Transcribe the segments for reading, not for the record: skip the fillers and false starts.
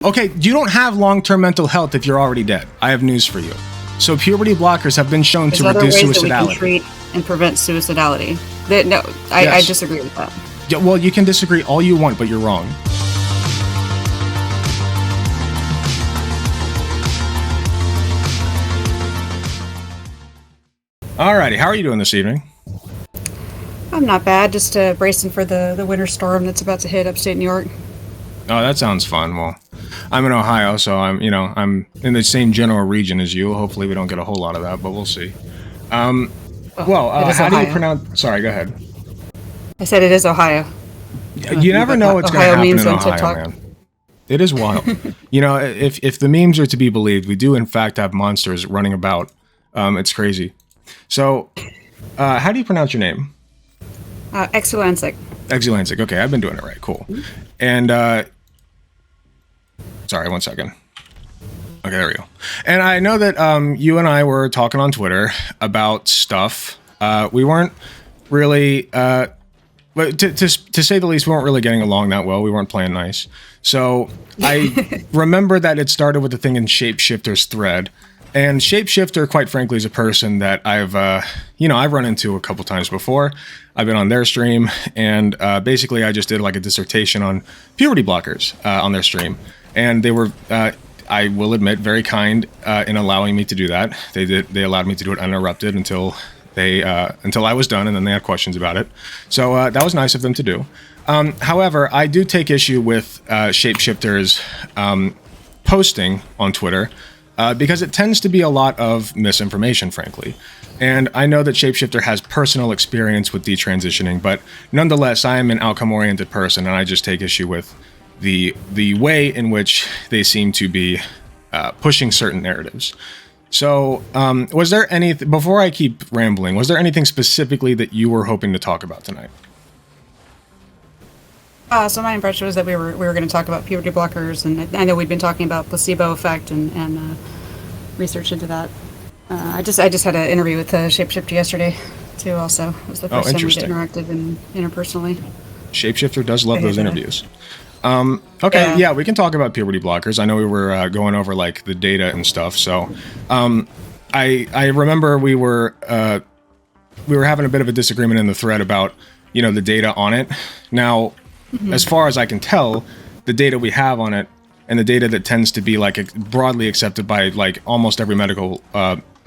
Okay, you don't have long-term mental health if you're already dead. I have news for you. So puberty blockers have been shown to reduce suicidality. There's other ways that we can treat and prevent suicidality. I disagree with that. Yeah, well, you can disagree all you want, but you're wrong. Alrighty, how are you doing this evening? I'm not bad, just bracing for the winter storm that's about to hit upstate New York. Oh, that sounds fun. Well, I'm in Ohio, so I'm in the same general region as you. Hopefully we don't get a whole lot of that, but we'll see. How Ohio. Do you pronounce... Sorry, go ahead. I said it is Ohio. You never know what's going to happen in Ohio, TikTok. Man. It is wild. If the memes are to be believed, we do in fact have monsters running about. It's crazy. So, how do you pronounce your name? Exulansic. Exulansic. Okay, I've been doing it right. Cool. And, sorry, 1 second. Okay, there we go. And I know that you and I were talking on Twitter about stuff. We weren't really, but to say the least, we weren't really getting along that well. We weren't playing nice. So I remember that it started with the thing in Shapeshifter's thread. And Shapeshifter, quite frankly, is a person that I've run into a couple times before. I've been on their stream, and basically I just did like a dissertation on puberty blockers on their stream. And they were, I will admit, very kind in allowing me to do that. They allowed me to do it uninterrupted until I was done, and then they had questions about it. So that was nice of them to do. However, I do take issue with Shapeshifter's posting on Twitter. Because it tends to be a lot of misinformation, frankly. And I know that Shapeshifter has personal experience with detransitioning, but nonetheless, I am an outcome-oriented person, and I just take issue with the way in which they seem to be pushing certain narratives. So, was there anything, before I keep rambling, was there anything specifically that you were hoping to talk about tonight? So my impression was that we were going to talk about puberty blockers, and I know we'd been talking about placebo effect and research into that. I just had an interview with Shapeshifter yesterday too. Also, it was the first time we interacted interpersonally. Shapeshifter does love those interviews. Okay, yeah, we can talk about puberty blockers. I know we were going over like the data and stuff. So, I remember we were having a bit of a disagreement in the thread about the data on it. Now. Mm-hmm. As far as I can tell, the data we have on it, and the data that tends to be like broadly accepted by like almost every medical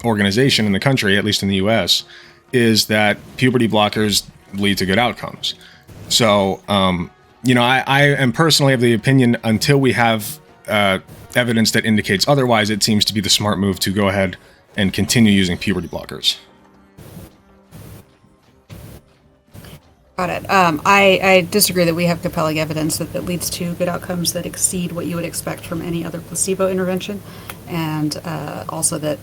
organization in the country, at least in the U.S., is that puberty blockers lead to good outcomes. So, I am personally of the opinion until we have evidence that indicates otherwise, it seems to be the smart move to go ahead and continue using puberty blockers. Got it. I disagree that we have compelling evidence that leads to good outcomes that exceed what you would expect from any other placebo intervention, and also that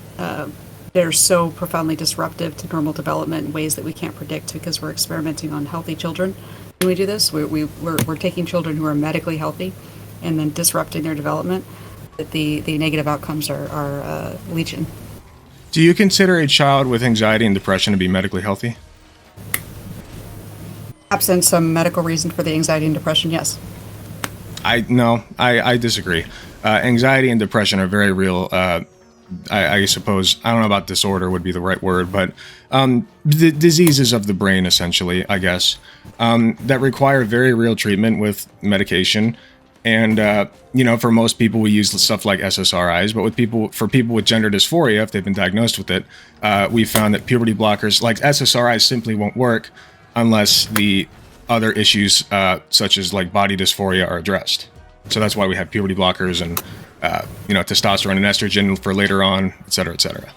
they're so profoundly disruptive to normal development in ways that we can't predict because we're experimenting on healthy children. When we do this, we're taking children who are medically healthy and then disrupting their development, that the negative outcomes are legion. Do you consider a child with anxiety and depression to be medically healthy? Absent some medical reason for the anxiety and depression, yes. I disagree. Anxiety and depression are very real. I suppose, I don't know about disorder would be the right word, but the diseases of the brain, essentially, I guess, that require very real treatment with medication. And, for most people, we use stuff like SSRIs, but for people with gender dysphoria, if they've been diagnosed with it, we found that puberty blockers like SSRIs simply won't work unless the other issues, such as like body dysphoria, are addressed. So that's why we have puberty blockers and, testosterone and estrogen for later on, et cetera, et cetera.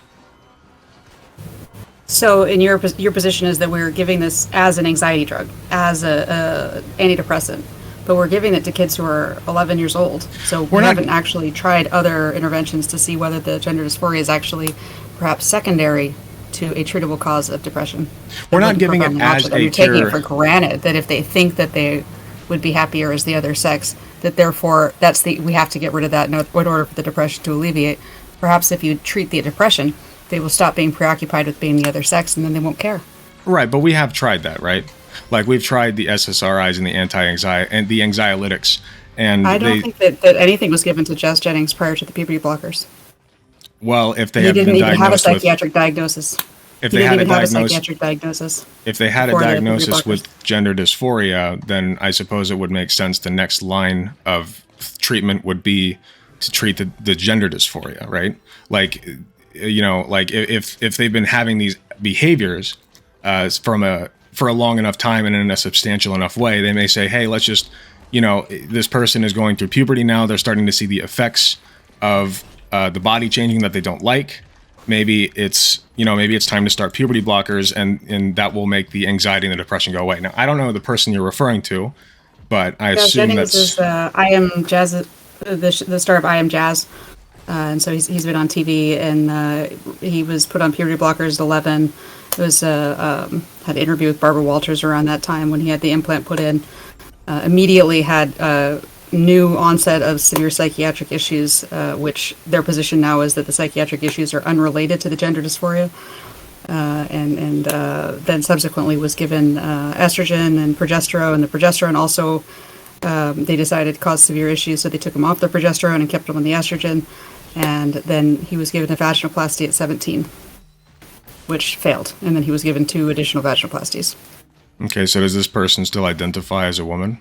So in your position is that we're giving this as an anxiety drug, as a antidepressant, but we're giving it to kids who are 11 years old. So we haven't actually tried other interventions to see whether the gender dysphoria is actually perhaps secondary to a treatable cause of depression. We're not giving it as a cure. You're taking it for granted that if they think that they would be happier as the other sex, that therefore we have to get rid of that in order for the depression to alleviate. Perhaps if you treat the depression, they will stop being preoccupied with being the other sex, and then they won't care. Right, but we have tried that, right? Like we've tried the SSRIs and the anti-anxiety and the anxiolytics, And I don't think that anything was given to Jazz Jennings prior to the puberty blockers. well, if they He have been didn't even have a diagnosed with, psychiatric diagnosis. if He they didn't had a even have a diagnosis, psychiatric diagnosis. if they had a before the puberty diagnosis blockers. with gender dysphoria, then I suppose it would make sense the next line of treatment would be to treat the gender dysphoria, right? Like, you know, like if they've been having these behaviors for a long enough time and in a substantial enough way, they may say, hey, let's just, you know, this person is going through puberty now. They're starting to see the effects of the body changing that they don't like. Maybe it's time to start puberty blockers, and that will make the anxiety and the depression go away. Now, I don't know the person you're referring to, but I Jazz assume Jennings that's is I Am Jazz, the star of I Am Jazz, and so he's been on TV, and he was put on puberty blockers at 11. It was had an interview with Barbara Walters around that time when he had the implant put in. Immediately had new onset of severe psychiatric issues, which their position now is that the psychiatric issues are unrelated to the gender dysphoria. And then subsequently was given estrogen and progesterone. And the progesterone also, they decided caused severe issues, so they took him off the progesterone and kept him on the estrogen. And then he was given a vaginoplasty at 17, which failed. And then he was given 2 additional vaginoplasties. okay. So does this person still identify as a woman?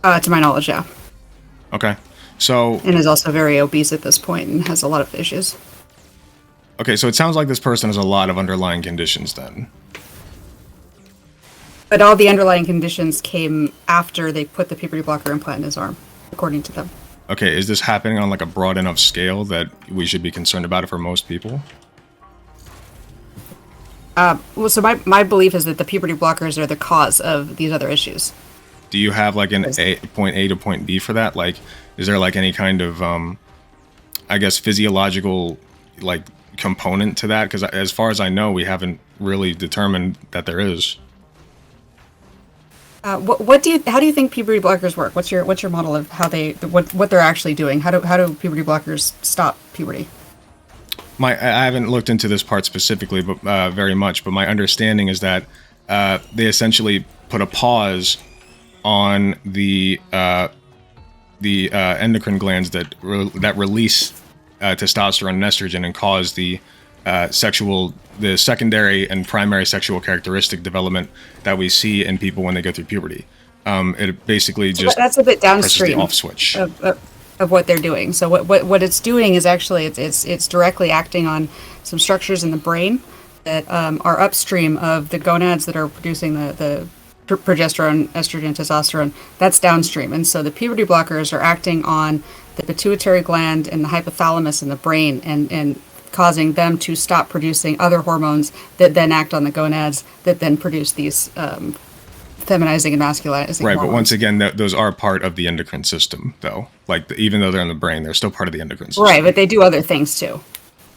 To my knowledge, yeah. Okay. So And is also very obese at this point and has a lot of issues. okay, so it sounds like this person has a lot of underlying conditions then. But all the underlying conditions came after they put the puberty blocker implant in his arm, according to them. Okay, is this happening on like a broad enough scale that we should be concerned about it for most people? Well, so my belief is that the puberty blockers are the cause of these other issues. Do you have like an point A to point B for that? Like, is there like any kind of, I guess, physiological like component to that? Because as far as I know, we haven't really determined that there is. How do you think puberty blockers work? What's your model of how what they're actually doing? How do puberty blockers stop puberty? I haven't looked into this part specifically, but very much. But my understanding is that they essentially put a pause on the endocrine glands that release testosterone and estrogen and cause the secondary and primary sexual characteristic development that we see in people when they go through puberty. It basically just That's a bit presses downstream the off switch. of what they're doing. So what it's doing is actually it's directly acting on some structures in the brain that are upstream of the gonads that are producing the progesterone, estrogen, testosterone. That's downstream, and so the puberty blockers are acting on the pituitary gland and the hypothalamus in the brain, and causing them to stop producing other hormones that then act on the gonads that then produce these feminizing and masculizing Right, hormones. but once again, those are part of the endocrine system, though. Like, even though they're in the brain, they're still part of the endocrine system. Right, but they do other things too.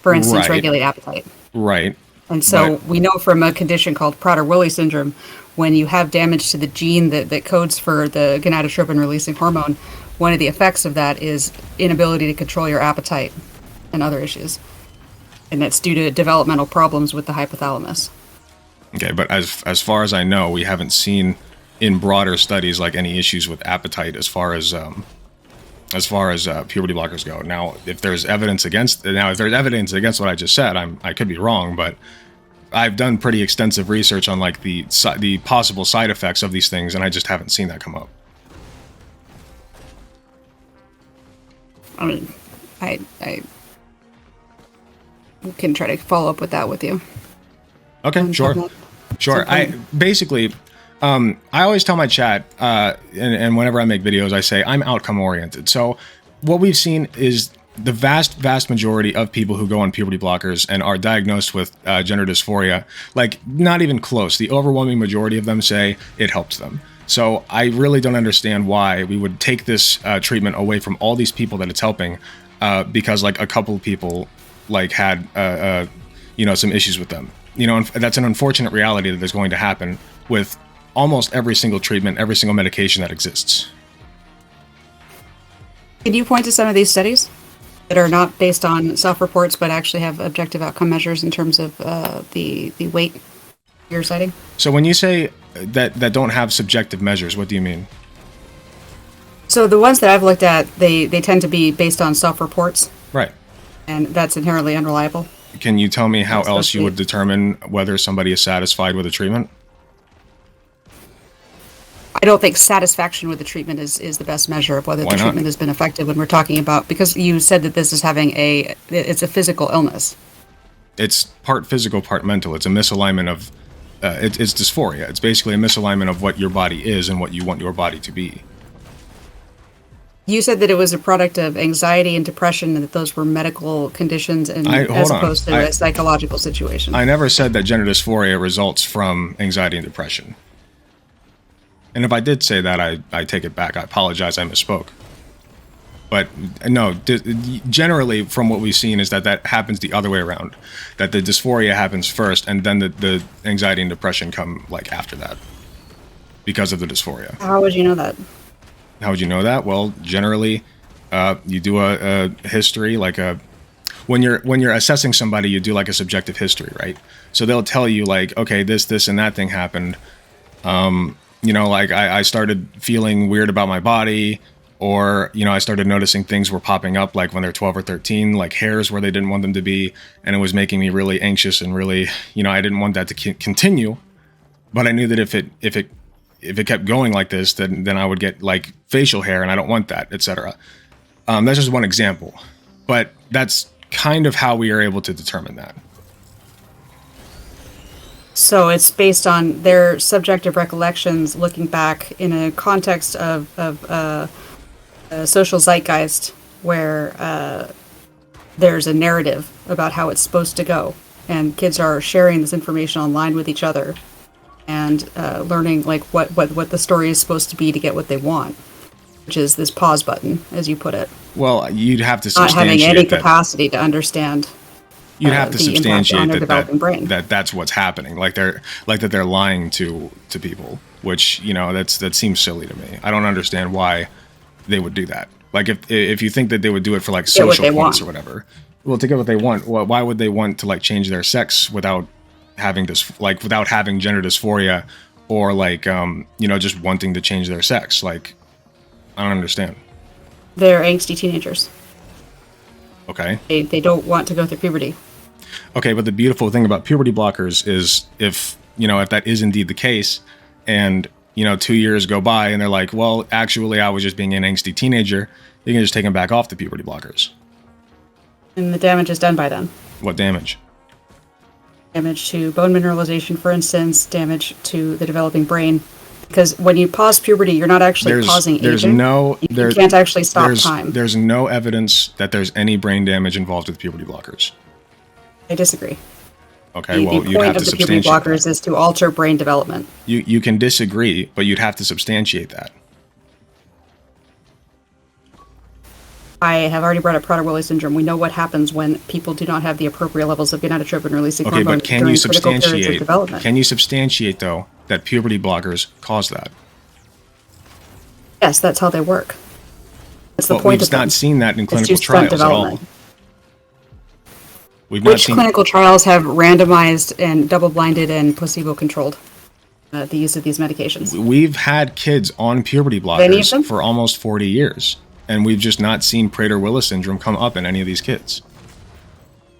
For instance, Right. regulate appetite. Right. And so But- we know from a condition called Prader-Willi syndrome, when you have damage to the gene that codes for the gonadotropin-releasing hormone, one of the effects of that is inability to control your appetite and other issues. And that's due to developmental problems with the hypothalamus. Okay, but as far as I know, we haven't seen in broader studies like any issues with appetite as far as puberty blockers go. Now, if there's evidence against what I just said, I could be wrong, but I've done pretty extensive research on like the possible side effects of these things, and I just haven't seen that come up. I mean, I can try to follow up with that with you. Okay, sure. I basically, I always tell my chat, and whenever I make videos, I say I'm outcome oriented. So what we've seen is the vast majority of people who go on puberty blockers and are diagnosed with gender dysphoria, like not even close. The overwhelming majority of them say it helps them. So I really don't understand why we would take this treatment away from all these people that it's helping, because like a couple of people like had some issues with them. And that's an unfortunate reality that is going to happen with almost every single treatment, every single medication that exists. Can you point to some of these studies that are not based on self-reports but actually have objective outcome measures in terms of the weight you're citing? So when you say that don't have subjective measures, what do you mean? So the ones that I've looked at, they tend to be based on self-reports, Right. and that's inherently unreliable. Can you tell me how else you Especially- would determine whether somebody is satisfied with a treatment? I don't think satisfaction with the treatment is the best measure of whether Why the not? treatment has been effective when we're talking about, because you said that this is it's a physical illness. It's part physical, part mental. It's a misalignment of, it's dysphoria. It's basically a misalignment of what your body is and what you want your body to be. You said that it was a product of anxiety and depression, and that those were medical conditions, and Hold as on. opposed to a psychological situation. I never said that gender dysphoria results from anxiety and depression. And if I did say that, I take it back. I apologize. I misspoke. But no, generally from what we've seen is that happens the other way around. That the dysphoria happens first, and then the anxiety and depression come like after that because of the dysphoria. How would you know that? How would you know that? Well, generally, you do a history, like when you're assessing somebody, you do like a subjective history, right? So they'll tell you like, okay, this, and that thing happened. Like I started feeling weird about my body, or, I started noticing things were popping up like when they're 12 or 13, like hairs where they didn't want them to be. And it was making me really anxious and really, I didn't want that to continue. But I knew that if it kept going like this, then I would get like facial hair, and I don't want that, etc. That's just one example, but that's kind of how we are able to determine that. So it's based on their subjective recollections, looking back in a context of a social zeitgeist where there's a narrative about how it's supposed to go, and kids are sharing this information online with each other, and learning like what the story is supposed to be to get what they want, which is this pause button, as you put it. Well, you'd have to Not substantiate having any that. capacity to understand. You'd have to the impact substantiate on their developing brain. that's what's happening. Like they're lying to people, which that seems silly to me. I don't understand why they would do that. Like if you think that they would do it for like Get what social they points want. or whatever, well, to get what they want, why would they want to like change their sex without having without having gender dysphoria, or like just wanting to change their sex? Like, I don't understand. They're angsty teenagers. Okay. They don't want to go through puberty. Okay, but the beautiful thing about puberty blockers is if that is indeed the case, and 2 years go by and they're like, well, actually I was just being an angsty teenager, you can just take them back off the puberty blockers. And the damage is done by then. What damage? Damage to bone mineralization, for instance, damage to the developing brain. Because when you pause puberty, you're not actually pausing aging. You can't actually stop time. There's no evidence that there's any brain damage involved with puberty blockers. I disagree. Okay, well, the you'd point have of to the puberty substantiate blockers that. is to alter brain development. You can disagree, but you'd have to substantiate that. I have already brought up Prader-Willi syndrome. We know what happens when people do not have the appropriate levels of gonadotropin-releasing Okay, hormone but can during you critical periods of substantiate? development. Can you substantiate though that puberty blockers cause that? Yes, that's how they work. That's the But point we've of them. not seen that in It's clinical to stunt trials at all. development. We've not Which seen. clinical trials have randomized and double-blinded and placebo-controlled the use of these medications? We've had kids on puberty Any of them? blockers for almost 40 years, and we've just not seen Prader-Willi syndrome come up in any of these kids.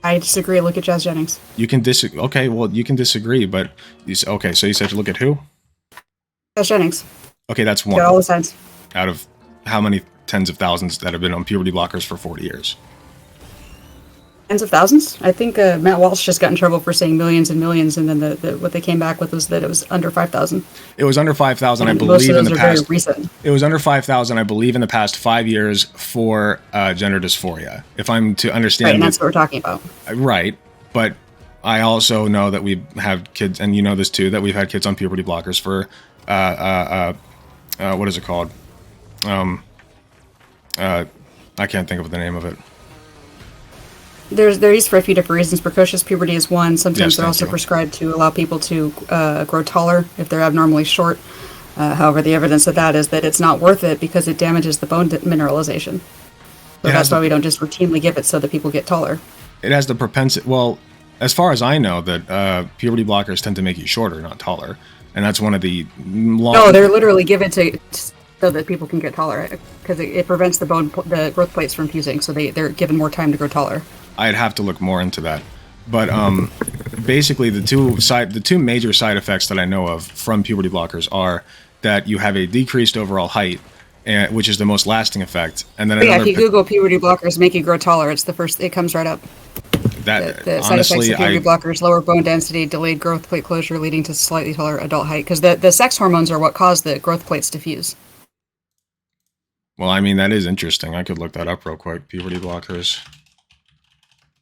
I disagree. Look at Jazz Jennings. You can disagree. Okay, well, you can disagree, but okay. So you said to look at who? Jazz Jennings. Okay, that's Got all one the signs. out of how many tens of thousands that have been on puberty blockers for 40 years. Tens of thousands? I think Matt Walsh just got in trouble for saying millions and millions, and then what they came back with was that it was under 5,000. It was under 5,000, I And believe, most of in those the are very past. recent. It was under 5,000, I believe, in the past 5 years for gender dysphoria. If I'm to Right, understand and it, that's what we're talking about. right. But I also know that we have kids, and you know this too, that we've had kids on puberty blockers for what is it called? I can't think of the name of it. They're used for a few different reasons. Precocious puberty is one. Sometimes Yes, they're thank also you. prescribed to allow people to grow taller if they're abnormally short. However, the evidence of that is that it's not worth it because it damages the bone mineralization. So It has that's why the- we don't just routinely give it so that people get taller. It has the propensity. Well, as far as I know, that puberty blockers tend to make you shorter, not taller, and that's one of the long. No, they're literally given so that people can get taller, because it prevents the growth plates from fusing, so they're given more time to grow taller. I'd have to look more into that. But basically, the two major side effects that I know of from puberty blockers are that you have a decreased overall height, which is the most lasting effect. And then if you Google puberty blockers make you grow taller, it's the first. It comes right up. The side effects of puberty blockers: lower bone density, delayed growth plate closure, leading to slightly taller adult height. Because the sex hormones are what cause the growth plates to fuse. Well, I mean, that is interesting. I could look that up real quick. Puberty blockers,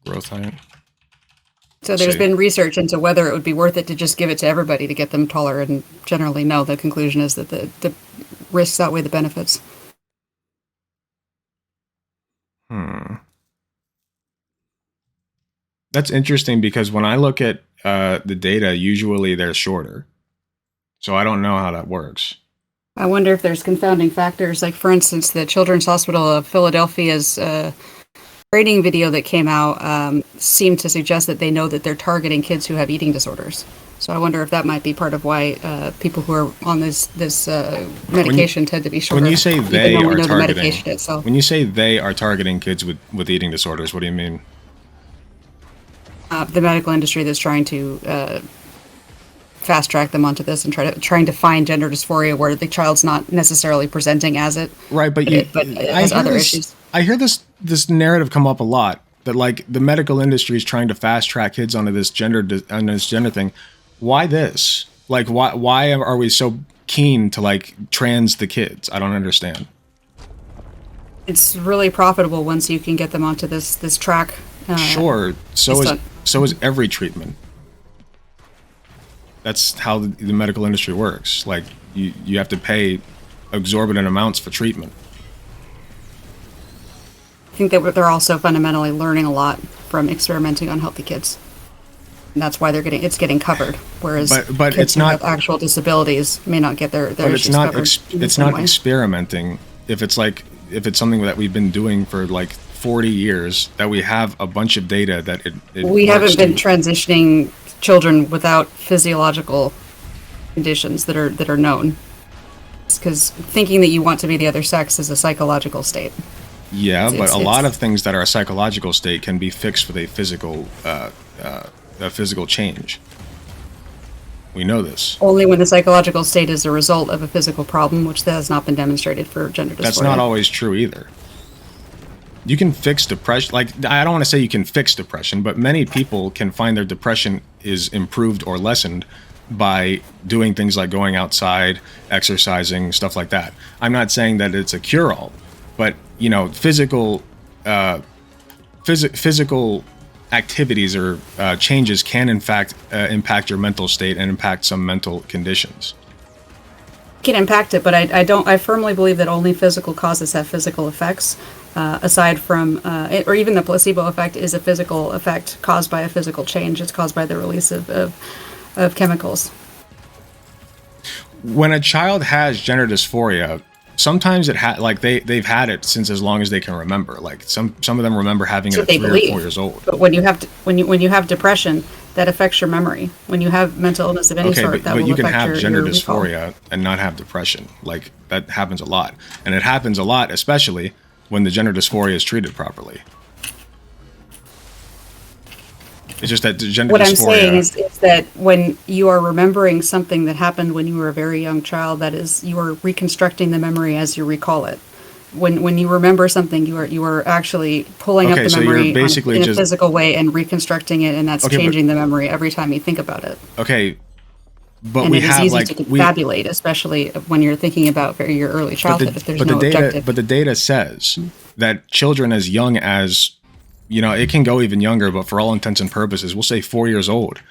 growth height. So there's been research into whether it would be worth it to just give it to everybody to get them taller, and generally no. The conclusion is that the risks outweigh the benefits. That's interesting because when I look at the data, usually they're shorter. So I don't know how that works. I wonder if there's confounding factors. Like, for instance, the Children's Hospital of Philadelphia's training video that came out seemed to suggest that they know that they're targeting kids who have eating disorders. So I wonder if that might be part of why people who are on this medication tend to be shorter. When you say they are targeting, the medication itself. When you say they are targeting kids with eating disorders, what do you mean? The medical industry that's trying to fast track them onto this and trying to find gender dysphoria where the child's not necessarily presenting as it, right? But it has other issues. I hear this narrative come up a lot that like the medical industry is trying to fast track kids onto this gender thing. Why this? Like, why are we so keen to like trans the kids? I don't understand. It's really profitable once you can get them onto this track. Sure. So is every treatment. That's how the medical industry works. Like you have to pay exorbitant amounts for treatment. I think that they're also fundamentally learning a lot from experimenting on healthy kids. And that's why it's getting covered. Whereas but kids it's who not have actual disabilities may not get their but issues covered. It's not experimenting. If it's something that we've been doing for like 40 years, that we have a bunch of data that we haven't been transitioning children without physiological conditions that are known. Because thinking that you want to be the other sex is a psychological state. Yeah, but a lot of things that are a psychological state can be fixed with a physical change. We know this. Only when the psychological state is a result of a physical problem, which has not been demonstrated for gender dysphoria. That's not always true either. You can fix depression. Like, I don't want to say you can fix depression, but many people can find their depression is improved or lessened by doing things like going outside, exercising, stuff like that. I'm not saying that it's a cure-all, but you know, physical activities or changes can in fact impact your mental state and impact some mental conditions. Can impact it, but I firmly believe that only physical causes have physical effects. Aside from, or even the placebo effect is a physical effect caused by a physical change. It's caused by the release of chemicals. When a child has gender dysphoria, sometimes they've had it since as long as they can remember. Like some of them remember having it at 3 or 4 years old. But when you have depression, that affects your memory. When you have mental illness of any sort, that will affect your But you can have gender recall. dysphoria and not have depression. Like that happens a lot, and it happens a lot, especially when the gender dysphoria is treated properly. It's just that the gender dysphoria... What I'm saying is that when you are remembering something that happened when you were a very young child, that is, you are reconstructing the memory as you recall it. When you remember something, you are actually pulling up the memory in a physical way and reconstructing it, and that's changing the memory every time you think about it. Okay, but and it is easy to confabulate, especially when you're thinking about your early childhood. If there's no objective. But the data says that children as young as, you know, it can go even younger, but for all intents and purposes, we'll say 4 years old,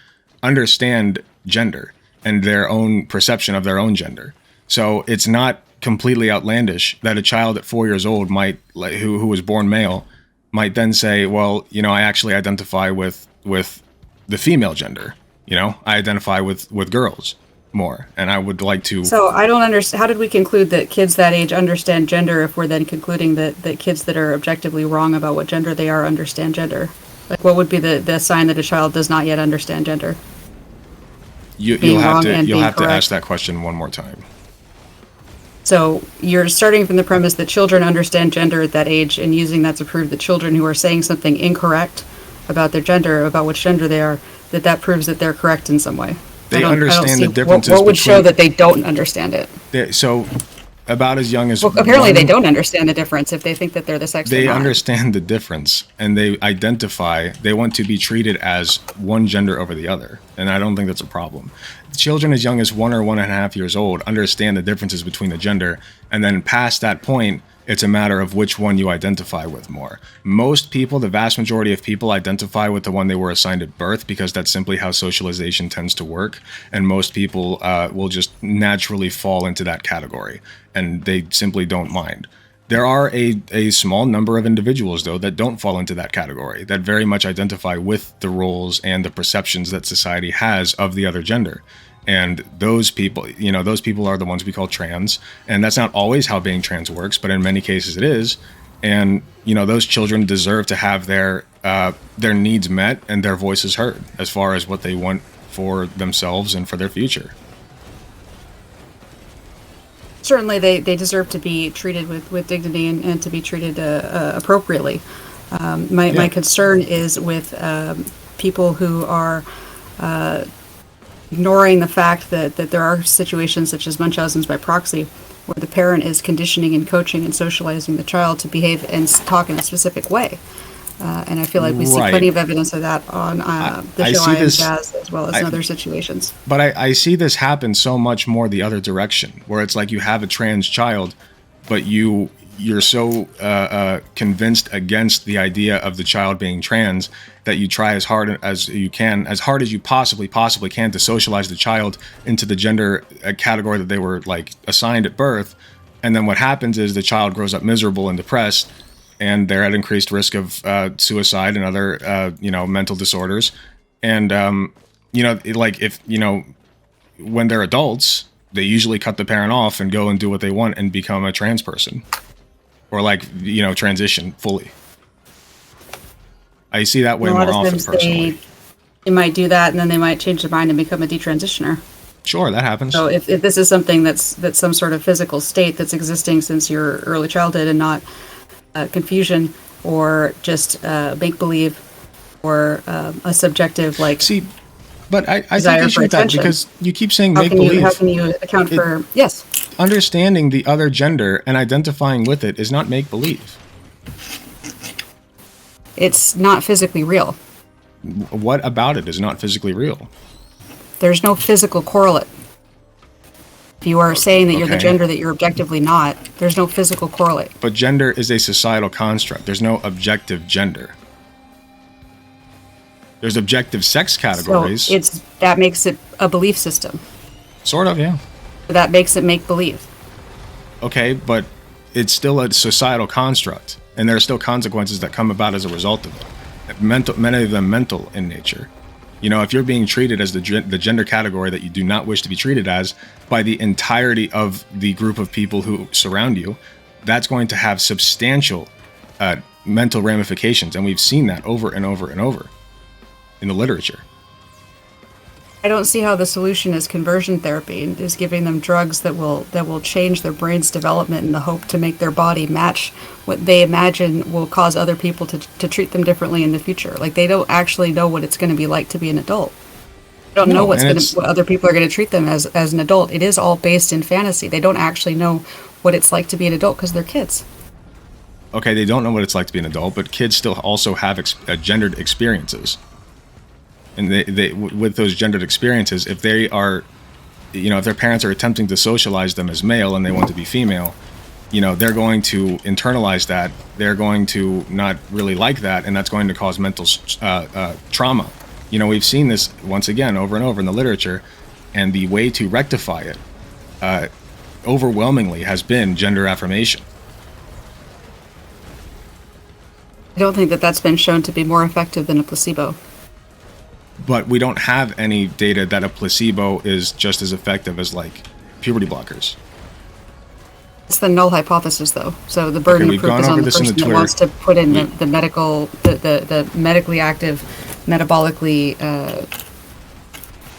understand gender and their own perception of their own gender. So it's not completely outlandish that a child at 4 years old might, like, who was born male, might then say, well, you know, I actually identify with the female gender. You know, I identify with girls more, and I would like to... So I don't understand. How did we conclude that kids that age understand gender if we're then concluding that kids that are objectively wrong about what gender they are understand gender? Like, what would be the sign that a child does not yet understand gender? You'll have to ask that question one more time. So you're starting from the premise that children understand gender at that age and using that to prove that children who are saying something incorrect about their gender, about which gender they are, that proves that they're correct in some way. They understand the differences. What would show that they don't understand it? So about as young as... Well, apparently they don't understand the difference if they think that they're the sex They they're not. understand the difference, and they want to be treated as one gender over the other, and I don't think that's a problem. Children as young as 1 or 1.5 years old understand the differences between the gender, and then past that point, it's a matter of which one you identify with more. Most people, the vast majority of people, identify with the one they were assigned at birth because that's simply how socialization tends to work. And most people will just naturally fall into that category, and they simply don't mind. There are a small number of individuals, though, that don't fall into that category, that very much identify with the roles and the perceptions that society has of the other gender. And those people, those people are the ones we call trans. And that's not always how being trans works, but in many cases it is. And, those children deserve to have their needs met and their voices heard as far as what they want for themselves and for their future. Certainly they deserve to be treated with dignity and to be treated appropriately. My concern is with people who are ignoring the fact that there are situations such as Munchausen's by proxy, where the parent is conditioning and coaching and socializing the child to behave and talk in a specific way. And I feel like we see plenty of evidence of that on the show I Am Jazz, as well as in other situations. But I see this happen so much more the other direction, where it's like you have a trans child, but you're so convinced against the idea of the child being trans that you try as hard as you possibly can to socialize the child into the gender category that they were assigned at birth. And then what happens is the child grows up miserable and depressed, and they're at increased risk of suicide and other mental disorders. And when they're adults, they usually cut the parent off and go and do what they want and become a trans person. Or transition fully. I see that way more often personally. They might do that, and then they might change their mind and become a detransitioner. Sure, that happens. So if this is something that's some sort of physical state that's existing since your early childhood and not confusion or just make-believe or a subjective See, but I think issue with that because you keep saying make-believe. How can you account for... Yes. Understanding the other gender and identifying with it is not make-believe. It's not physically real. What about it is not physically real? There's no physical correlate. If you are saying that you're the gender that you're objectively not, there's no physical correlate. But gender is a societal construct. There's no objective gender. There's objective sex categories. So that makes it a belief system. Sort of, yeah. That makes it make believe. Okay, but it's still a societal construct, and there are still consequences that come about as a result of it. Many of them mental in nature. If you're being treated as the gender category that you do not wish to be treated as by the entirety of the group of people who surround you, that's going to have substantial mental ramifications, and we've seen that over and over and over in the literature. I don't see how the solution is conversion therapy, is giving them drugs that will change their brain's development in the hope to make their body match what they imagine will cause other people to treat them differently in the future. They don't actually know what it's going to be like to be an adult. They don't know what other people are going to treat them as an adult. It is all based in fantasy. They don't actually know what it's like to be an adult because they're kids. Okay, they don't know what it's like to be an adult, but kids still also have gendered experiences. And they with those gendered experiences, if they are, if their parents are attempting to socialize them as male and they want to be female, they're going to internalize that. They're going to not really like that, and that's going to cause mental trauma. We've seen this once again over and over in the literature, and the way to rectify it overwhelmingly has been gender affirmation. I don't think that's been shown to be more effective than a placebo. But we don't have any data that a placebo is just as effective as puberty blockers. It's the null hypothesis, though. So the burden of proof is on the person that wants to put in the medically active, metabolically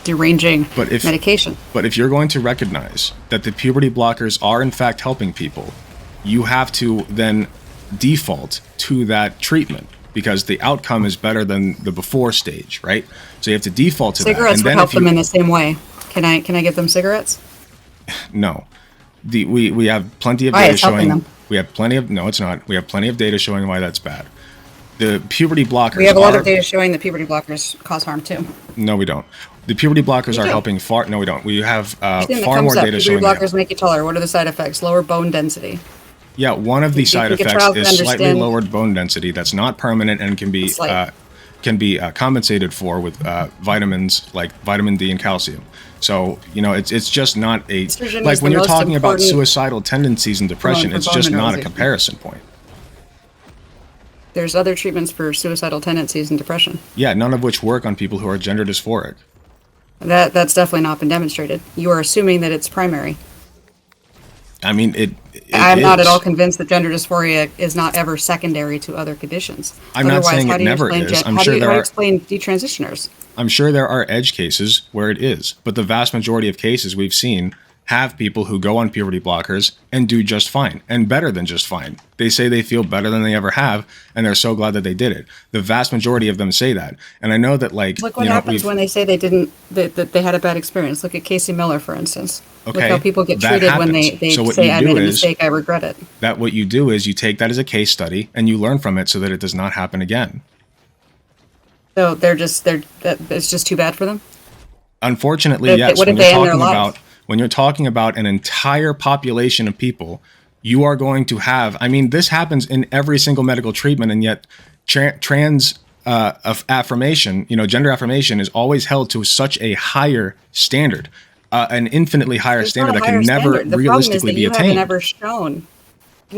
deranging medication. But if you're going to recognize that the puberty blockers are in fact helping people, you have to then default to that treatment because the outcome is better than the before stage, right? So you have to default to cigarettes that. Cigarettes would help them in the same way. Can I give them cigarettes? No. We have plenty of data showing them. No, it's not. We have plenty of data showing why that's bad. The puberty blockers. We have a lot of data showing that puberty blockers cause harm too. No, we don't. The puberty blockers are helping far. No, we don't. We have far more data showing. Puberty blockers make you taller. What are the side effects? Lower bone density. Yeah, one of the side effects is slightly lowered bone density. That's not permanent and can be compensated for with vitamins like vitamin D and calcium. So it's just not a like when you're talking about suicidal tendencies and depression. It's just not a comparison point. There's other treatments for suicidal tendencies and depression. Yeah, none of which work on people who are gender dysphoric. That's definitely not been demonstrated. You are assuming that it's primary. I mean, I'm not at all convinced that gender dysphoria is not ever secondary to other conditions. I'm not saying it never is. I'm sure there are. How do you explain detransitioners? I'm sure there are edge cases where it is, but the vast majority of cases we've seen have people who go on puberty blockers and do just fine and better than just fine. They say they feel better than they ever have, and they're so glad that they did it. The vast majority of them say that. And I know that look what happens when they say they didn't, that they had a bad experience. Look at Casey Miller, for instance. Okay, look how people get treated when they say, I made a mistake, I regret it. That what you do is you take that as a case study and you learn from it so that it does not happen again. So it's just too bad for them? Unfortunately, yes. What if they end their lives? When you're talking about an entire population of people, you are going to have, I mean, this happens in every single medical treatment, and yet trans affirmation, gender affirmation is always held to such a higher standard, an infinitely higher standard that can never realistically be attained.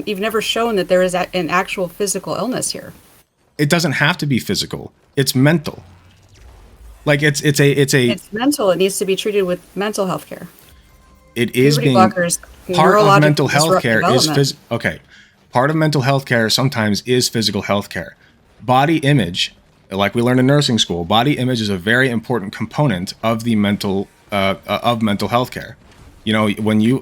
You've never shown that there is an actual physical illness here. It doesn't have to be physical. It's mental. Like it's mental. It needs to be treated with mental health care. It is being part of mental health care is part of mental health care sometimes is physical health care. Body image, like we learned in nursing school, body image is a very important component of the mental health care. When you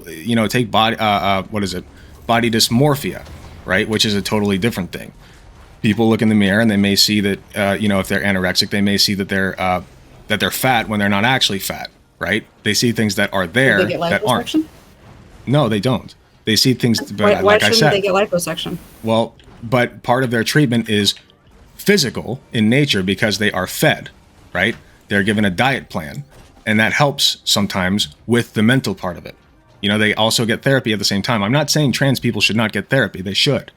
take body body dysmorphia, right, which is a totally different thing. People look in the mirror and they may see that if they're anorexic, they may see that they're fat when they're not actually fat. Right? They see things that are there that aren't. No, they don't. They see things. Why shouldn't they get liposuction? Well, but part of their treatment is physical in nature because they are fed, right? They're given a diet plan, and that helps sometimes with the mental part of it. They also get therapy at the same time. I'm not saying trans people should not get therapy. They should,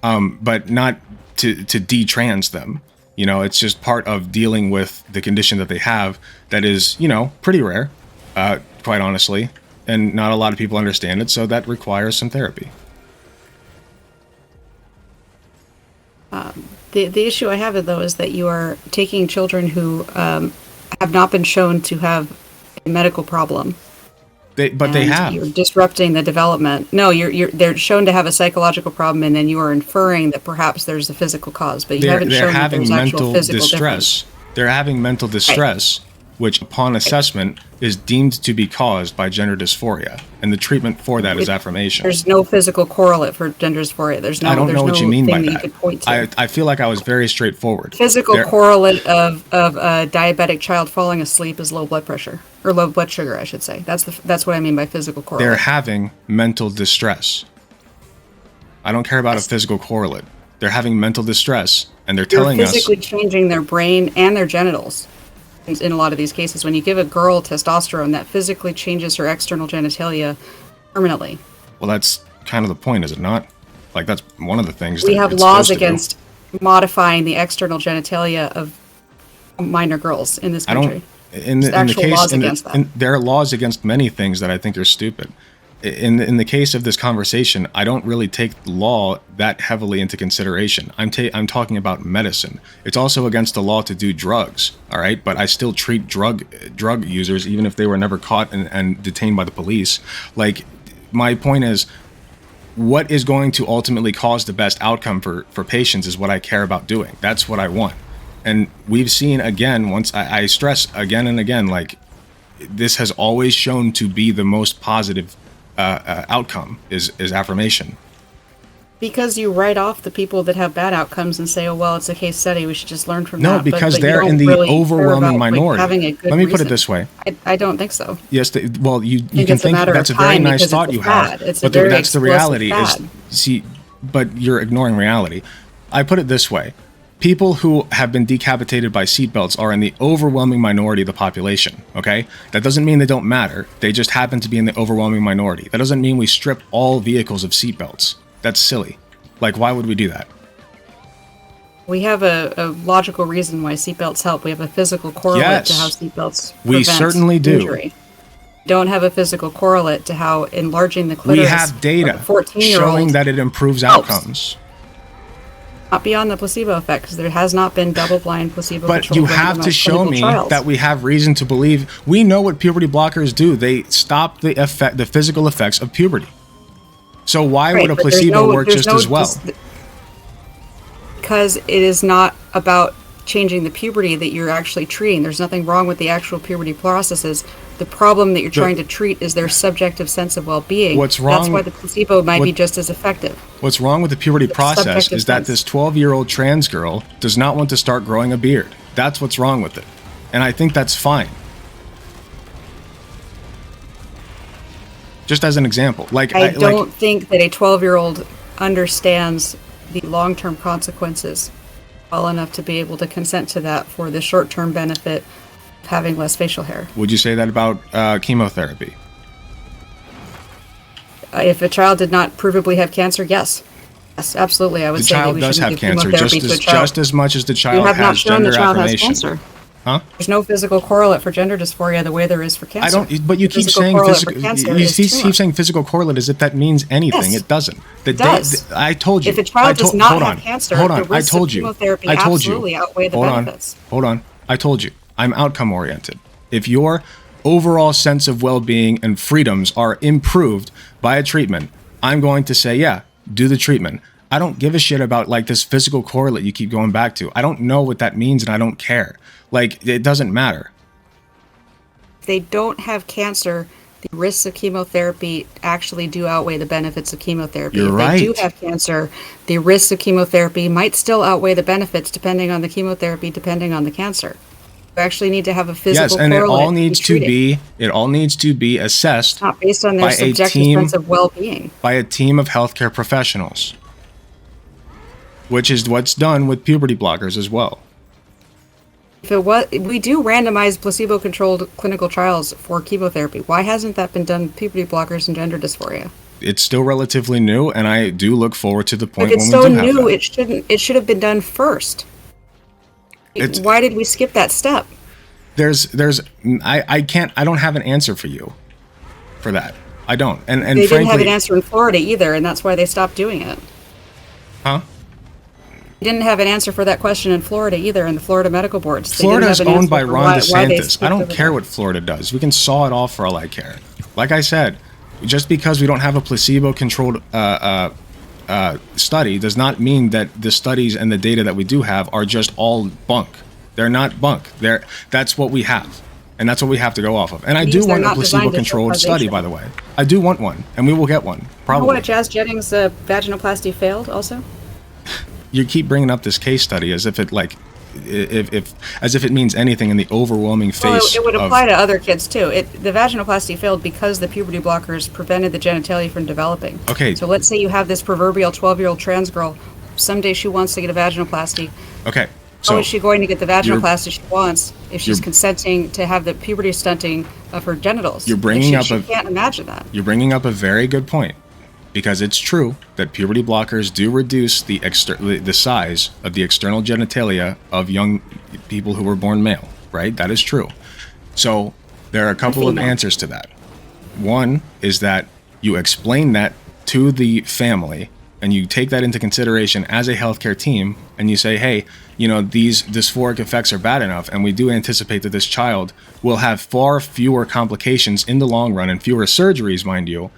but not to de-trans them. It's just part of dealing with the condition that they have that is, pretty rare, quite honestly, and not a lot of people understand it, so that requires some therapy. The issue I have, though, is that you are taking children who have not been shown to have a medical problem. They have. You're disrupting the development. No, they're shown to have a psychological problem, and then you are inferring that perhaps there's a physical cause, but you haven't shown that there's actual physical difference. They're having mental distress, which upon assessment is deemed to be caused by gender dysphoria, and the treatment for that is affirmation. There's no physical correlate for gender dysphoria. I don't know what you mean by that. You could point to. I feel like I was very straightforward. Physical correlate of a diabetic child falling asleep is low blood pressure. Or low blood sugar, I should say. That's what I mean by physical correlate. They're having mental distress. I don't care about a physical correlate. They're having mental distress, and they're telling us... You're physically changing their brain and their genitals in a lot of these cases. When you give a girl testosterone, that physically changes her external genitalia permanently. Well, that's kind of the point, is it not? Like, that's one of the things we have laws against modifying the external genitalia of minor girls in this country. In the case, there are laws against many things that I think are stupid. In the case of this conversation, I don't really take law that heavily into consideration. I'm talking about medicine. It's also against the law to do drugs, all right? But I still treat drug users, even if they were never caught and detained by the police. Like, my point is, what is going to ultimately cause the best outcome for patients is what I care about doing. That's what I want. And we've seen, again, once I stress again and again, like, this has always shown to be the most positive outcome is affirmation. Because you write off the people that have bad outcomes and say, oh, well, it's a case study, we should just learn from No, that. because but they're you in don't the really care overwhelming about, minority. having a good Let me put it reason. this way. I don't think so. Yes, well, you think can it's a think matter that's a of very time nice because thought it's a you have, fad. It's a but very that's the explosive reality. fad. But you're ignoring reality. I put it this way. People who have been decapitated by seatbelts are in the overwhelming minority of the population, okay? That doesn't mean they don't matter. They just happen to be in the overwhelming minority. That doesn't mean we strip all vehicles of seatbelts. That's silly. Like, why would we do that? We have a logical reason why seatbelts help. We have a physical correlate to how seatbelts prevent we certainly do. injury. We don't have a physical correlate to how enlarging the clitoris We have data of a 14-year-old showing that it improves helps. outcomes. Not beyond the placebo effect, because there has not been double-blind placebo. But you have to show me that we have reason to believe. We know what puberty blockers do. They stop the physical effects of puberty. So why would a placebo work just as well? Because it is not about changing the puberty that you're actually treating. There's nothing wrong with the actual puberty processes. The problem that you're trying to treat is their subjective sense of well-being. What's wrong? That's why the placebo might be just as effective. What's wrong with the puberty process is that this 12-year-old trans girl does not want to start growing a beard. That's what's wrong with it. And I think that's fine. Just as an example. Like I don't think that a 12-year-old understands the long-term consequences well enough to be able to consent to that for the short-term benefit of having less facial hair. Would you say that about chemotherapy? If a child did not provably have cancer, yes. Yes, absolutely. I would say that we shouldn't give chemotherapy to a child. Just as much as the child you have not has shown gender the child affirmation. has cancer. Huh? There's no physical correlate for gender dysphoria the way there is for cancer. I don't. But you keep saying physical. You keep saying physical correlate as if that means anything. Yes. It doesn't. It does. I told you. If a child does not have cancer, the risks of chemotherapy I told you. absolutely outweigh the benefits. Hold on. I told you. I'm outcome oriented. If your overall sense of well-being and freedoms are improved by a treatment, I'm going to say, yeah, do the treatment. I don't give a shit about like this physical correlate you keep going back to. I don't know what that means and I don't care. Like, it doesn't matter. If they don't have cancer, the risks of chemotherapy actually do outweigh the benefits of chemotherapy. You're right. If they do have cancer, the risks of chemotherapy might still outweigh the benefits depending on the chemotherapy, depending on the cancer. You actually need to have a physical correlate. Yes, and it all needs to be assessed. It's not based on their subjective sense of well-being. By a team of healthcare professionals, which is what's done with puberty blockers as well. We do randomized placebo-controlled clinical trials for chemotherapy. Why hasn't that been done with puberty blockers and gender dysphoria? It's still relatively new, and I do look forward to the point when we do have that. If it's so new, it should have been done first. Why did we skip that step? I don't have an answer for you for that. I don't. And they didn't have an answer in Florida either, and that's why they stopped doing it. Huh? They didn't have an answer for that question in Florida either, in the Florida medical boards. Florida is owned by Ron DeSantis. I don't care what Florida does. We can saw it off for all I care. Like I said, just because we don't have a placebo-controlled study does not mean that the studies and the data that we do have are just all bunk. They're not bunk. That's what we have. And that's what we have to go off of. And I do want a placebo-controlled study, by the way. I do want one, and we will get one, probably. You know what, Jazz Jennings' vaginoplasty failed also? You keep bringing up this case study as if it as if it means anything in the overwhelming face. Well, it would apply to other kids too. The vaginoplasty failed because the puberty blockers prevented the genitalia from developing. Okay. So let's say you have this proverbial 12-year-old trans girl. Someday she wants to get a vaginoplasty. Okay. So how is she going to get the vaginoplasty she wants if she's consenting to have the puberty stunting of her genitals? She can't imagine that. You're bringing up a very good point. Because it's true that puberty blockers do reduce the size of the external genitalia of young people who were born male, right? That is true. So there are a couple of answers to that. One is that you explain that to the family and you take that into consideration as a healthcare team and you say, hey, these dysphoric effects are bad enough and we do anticipate that this child will have far fewer complications in the long run and fewer surgeries, mind you,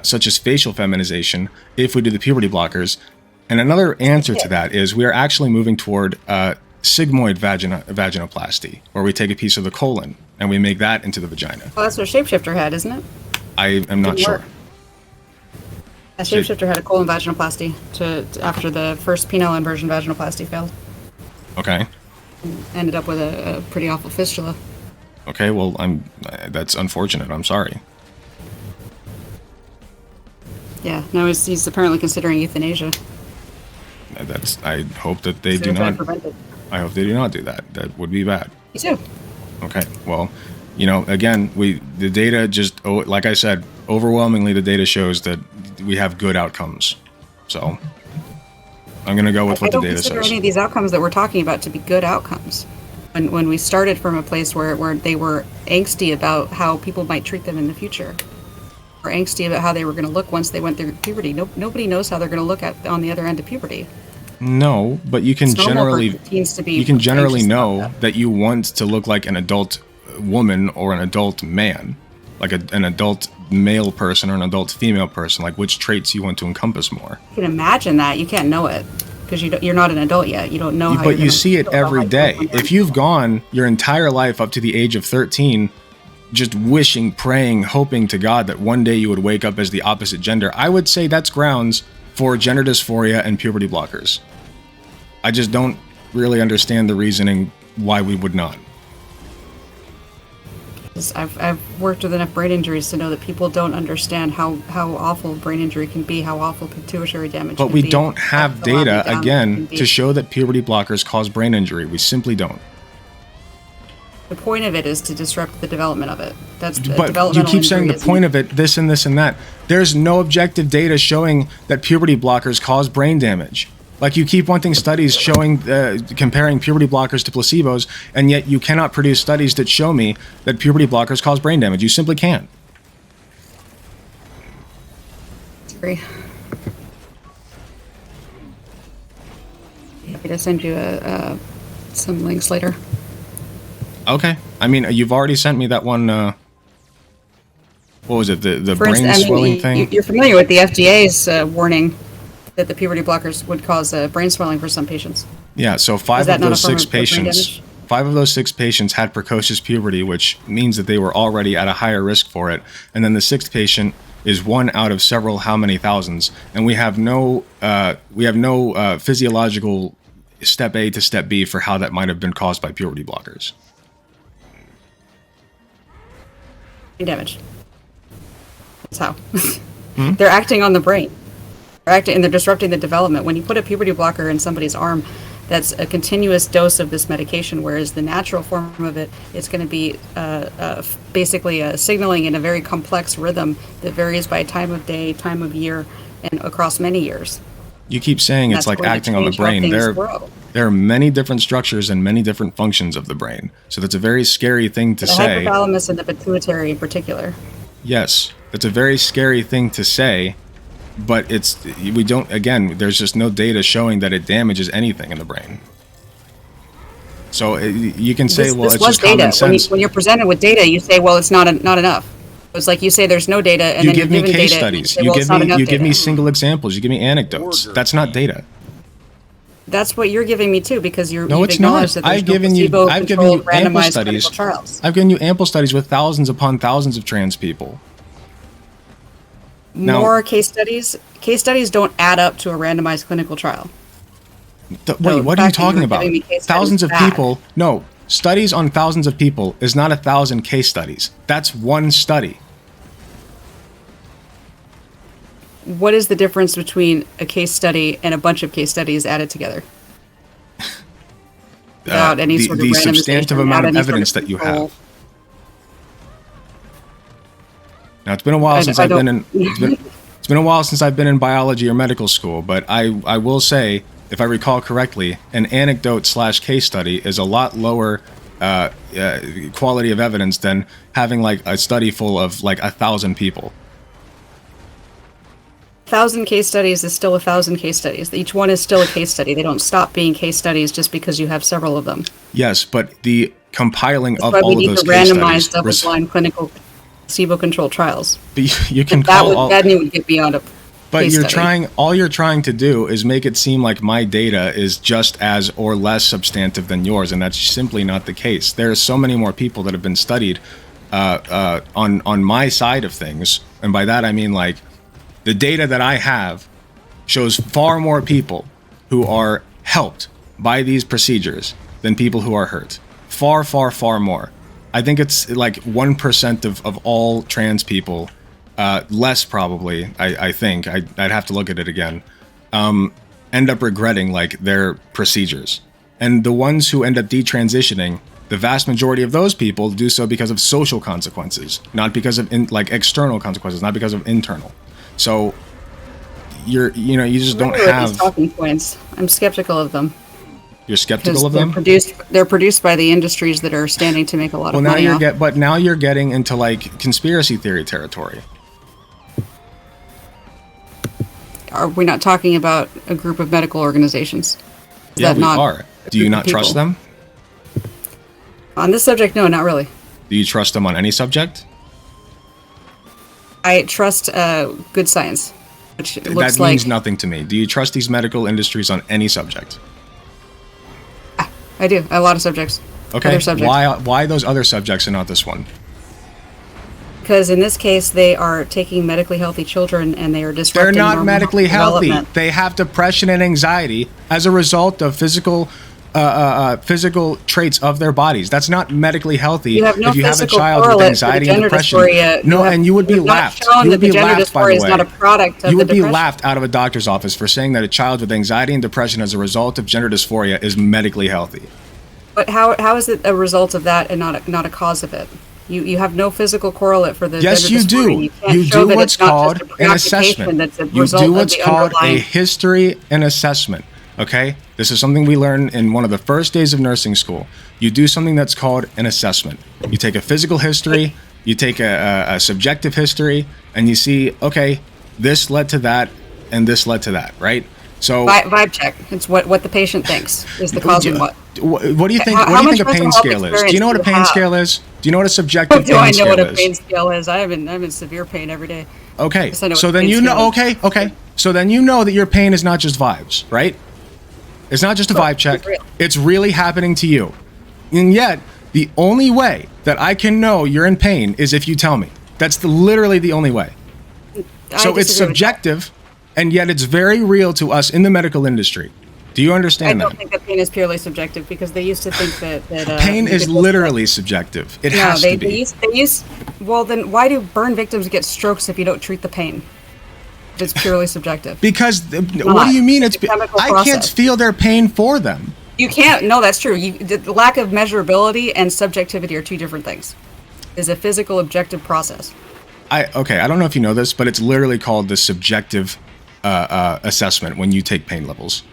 such as facial feminization, if we do the puberty blockers. And another answer to that is we are actually moving toward sigmoid vaginoplasty, where we take a piece of the colon and we make that into the vagina. Well, that's what Shapeshifter had, isn't it? I am not Didn't sure. work. Yeah, Shapeshifter had a colon vaginoplasty after the first penile inversion vaginoplasty failed. Okay. Ended up with a pretty awful fistula. Okay, well, that's unfortunate. I'm sorry. Yeah, now he's apparently considering euthanasia. I hope that they So do try not. to prevent it. I hope they do not do that. That would be bad. Me too. Okay. Well, again, the data just, like I said, overwhelmingly the data shows that we have good outcomes. So I'm going to go with what the data I don't consider says. any of these outcomes that we're talking about to be good outcomes. When we started from a place where they were angsty about how people might treat them in the future, or angsty about how they were going to look once they went through puberty. Nobody knows how they're going to look on the other end of puberty. No, but you can It's normal for generally teens to be you can generally anxious know about that you want to look like an adult woman or an adult man, like an adult male person or an adult female person, like which traits you want to encompass more. You can imagine that. You can't know it because you're not an adult yet. You don't know how. But you see it feel about every how you day. look when you're If you've gone your entire life up to the age of 13 just wishing, praying, hoping to God that one day you would wake up as the opposite gender, I would say that's grounds for gender dysphoria and puberty blockers. I just don't really understand the reasoning why we would not. I've worked with enough brain injuries to know that people don't understand how awful brain injury can be, how awful pituitary damage But can we be, don't have how data, down it again, can be. to show that puberty blockers cause brain injury. We simply don't. The point of it is to disrupt the development of it. That's the But you developmental keep saying the injury point of it, this and this and that. There's no objective data showing that puberty blockers cause brain damage. Like, you keep wanting studies showing, comparing puberty blockers to placebos, and yet you cannot produce studies that show me that puberty blockers cause brain damage. You simply can't. Agree. Happy to send you some links later. Okay. I mean, you've already sent me that one, what was it, the For brain instance, swelling thing? You're familiar with the FDA's warning that the puberty blockers would cause brain swelling for some patients. Yeah, so five Is that of not a those form 6 of brain patients, damage? 5 of those 6 patients had precocious puberty, which means that they were already at a higher risk for it. And then the 6th patient is one out of several how many thousands, and we have no physiological step A to step B for how that might have been caused by puberty blockers. Brain damage. That's how. They're acting on the brain. They're disrupting the development. When you put a puberty blocker in somebody's arm, that's a continuous dose of this medication, whereas the natural form of it is going to be basically signaling in a very complex rhythm that varies by time of day, time of year, and across many years. You keep saying it's That's like going to acting on the change how brain. things grow. There are many different structures and many different functions of the brain. So that's a very scary thing to The say. hypothalamus and the pituitary in particular. Yes, that's a very scary thing to say, but there's just no data showing that it damages anything in the brain. So you can say, well, it's just common sense. When you're presented with data, you say, well, it's not enough. It's like you say there's no data, and You then give you're me given case data, and studies. say, well, it's not enough You give me data. single examples. You give me anecdotes. That's not data. That's what you're giving me too, because you've No, it's acknowledged not. that there's I've given you placebo-controlled ample randomized studies. clinical trials. I've given you ample studies with thousands upon thousands of trans people. Now- More case studies. Case studies don't add up to a randomized clinical trial. Wait, the what are you fact that talking you're about? giving me case Thousands of studies is bad. people. No, studies on thousands of people is not 1,000 case studies. That's one study. What is the difference between a case study and a bunch of case studies added together? Without any sort of the randomization, substantive without amount of any sort evidence that you control. have. Now, it's been a while since I I've been don't- in. It's been a while since I've been in biology or medical school, but I will say, if I recall correctly, an anecdote/case study is a lot lower quality of evidence than having like a study full of like 1,000 people. 1,000 case studies is still 1,000 case studies. Each one is still a case study. They don't stop being case studies just because you have several of them. Yes, but the compiling That's of why we all of need those to case randomize studies. double-blind clinical placebo-controlled trials. You can call all. That would get beyond it. But study. all you're trying to do is make it seem like my data is just as or less substantive than yours, and that's simply not the case. There are so many more people that have been studied on my side of things, and by that I mean like the data that I have shows far more people who are helped by these procedures than people who are hurt. Far, far, far more. I think it's like 1% of all trans people. Less probably, I think. I'd have to look at it again. End up regretting like their procedures, and the ones who end up detransitioning, the vast majority of those people do so because of social consequences, not because of external consequences, not because of internal. So you just don't have these talking points. I'm skeptical of them. You're skeptical of them? They're produced by the industries that are standing to make a lot of money. But now you're getting into like conspiracy theory territory. Are we not talking about a group of medical organizations? Yeah, we are. Do you not trust them? On this subject, no, not really. Do you trust them on any subject? I trust good science, which looks that means nothing to me. Do you trust these medical industries on any subject? I do. A lot of subjects. Okay. Other subjects. Why those other subjects and not this one? Because in this case, they are taking medically healthy children and they are disrupting. They're not medically healthy. Development. They have depression and anxiety as a result of physical traits of their bodies. That's not medically healthy. You have no if you have a physical child with correlate anxiety to and depression. dysphoria. And you would be laughed. You would be laughed, by the way. Not a product of you would the be depression. laughed out of a doctor's office for saying that a child with anxiety and depression as a result of gender dysphoria is medically healthy. But how is it a result of that and not a cause of it? You have no physical correlate for the yes, gender you do. dysphoria. You can't You show do that what's it's not called just a an assessment. that's a You result do of what's the called a underlying- history and assessment. Okay, this is something we learn in one of the first days of nursing school. You do something that's called an assessment. You take a physical history, you take a subjective history, and you see, okay, this led to that, and this led to that, right? So vibe check. It's what the patient thinks is the cause of what. What do you think? How What do you much think a pain mental scale health is? Do you know what a experience pain do you scale is? Do you know what a subjective Do pain I know scale what a is? pain scale is? I'm in severe pain every day. Okay, Yes, I know so what then pain you know. scale is. Okay. So then you know that your pain is not just vibes, right? It's not just a vibe check. It's real. It's really happening to you. And yet, the only way that I can know you're in pain is if you tell me. That's literally the only way. So it's subjective, and yet it's very real to us in the medical industry. Do you understand I don't that? think that pain is purely subjective because they used to think that Pain is literally subjective. It has to be. They use. Well, then why do burn victims get strokes if you don't treat the pain? It's purely subjective. Because what do you mean? It's a chemical I can't process. feel their pain for them. You can't. No, that's true. The lack of measurability and subjectivity are two different things. It's a physical, objective process. I don't know if you know this, but it's literally called the subjective assessment when you take pain levels.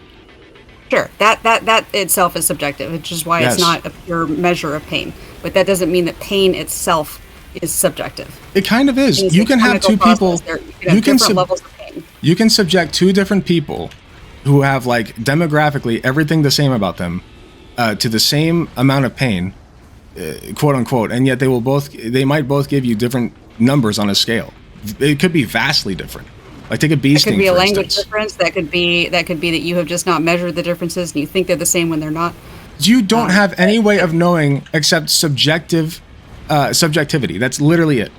Sure, that itself is subjective, which is why Yes. it's not a pure measure of pain. But that doesn't mean that pain itself is subjective. It kind of is. It's You a can have two chemical people. process. You can have different levels of pain. You can subject two different people who have like demographically everything the same about them to the same amount of pain, quote unquote, and yet they might both give you different numbers on a scale. It could be vastly different. Like take a bee It sting, could be a for language instance. difference. That could be that you have just not measured the differences and you think they're the same when they're not. You don't have any way of knowing except subjectivity. That's literally it.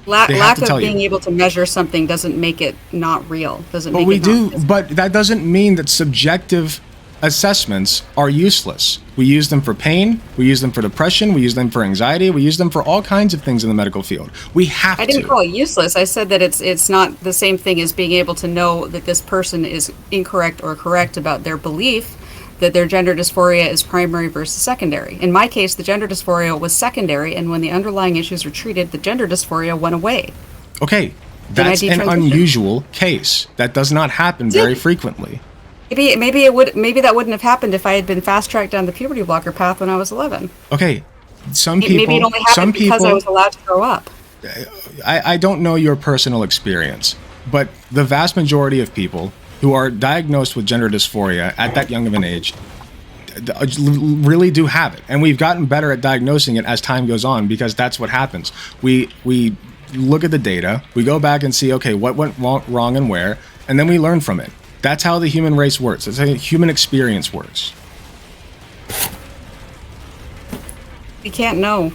They have Lack to of tell being you. able to measure something doesn't make it not real. Doesn't But make we it do. not physical. But that doesn't mean that subjective assessments are useless. We use them for pain. We use them for depression. We use them for anxiety. We use them for all kinds of things in the medical field. We have to. I didn't call it useless. I said that it's not the same thing as being able to know that this person is incorrect or correct about their belief that their gender dysphoria is primary versus secondary. In my case, the gender dysphoria was secondary, and when the underlying issues were treated, the gender dysphoria went away. Okay, Then I that's an detransitioned. unusual case. That does not happen very frequently. Maybe that wouldn't have happened if I had been fast tracked down the puberty blocker path when I was 11. Okay, some Maybe it people. only happened Some because I was people. allowed to grow up. I don't know your personal experience, but the vast majority of people who are diagnosed with gender dysphoria at that young of an age really do have it, and we've gotten better at diagnosing it as time goes on because that's what happens. We look at the data, we go back and see, okay, what went wrong and where, and then we learn from it. That's how the human race works. That's how the human experience works. We can't know.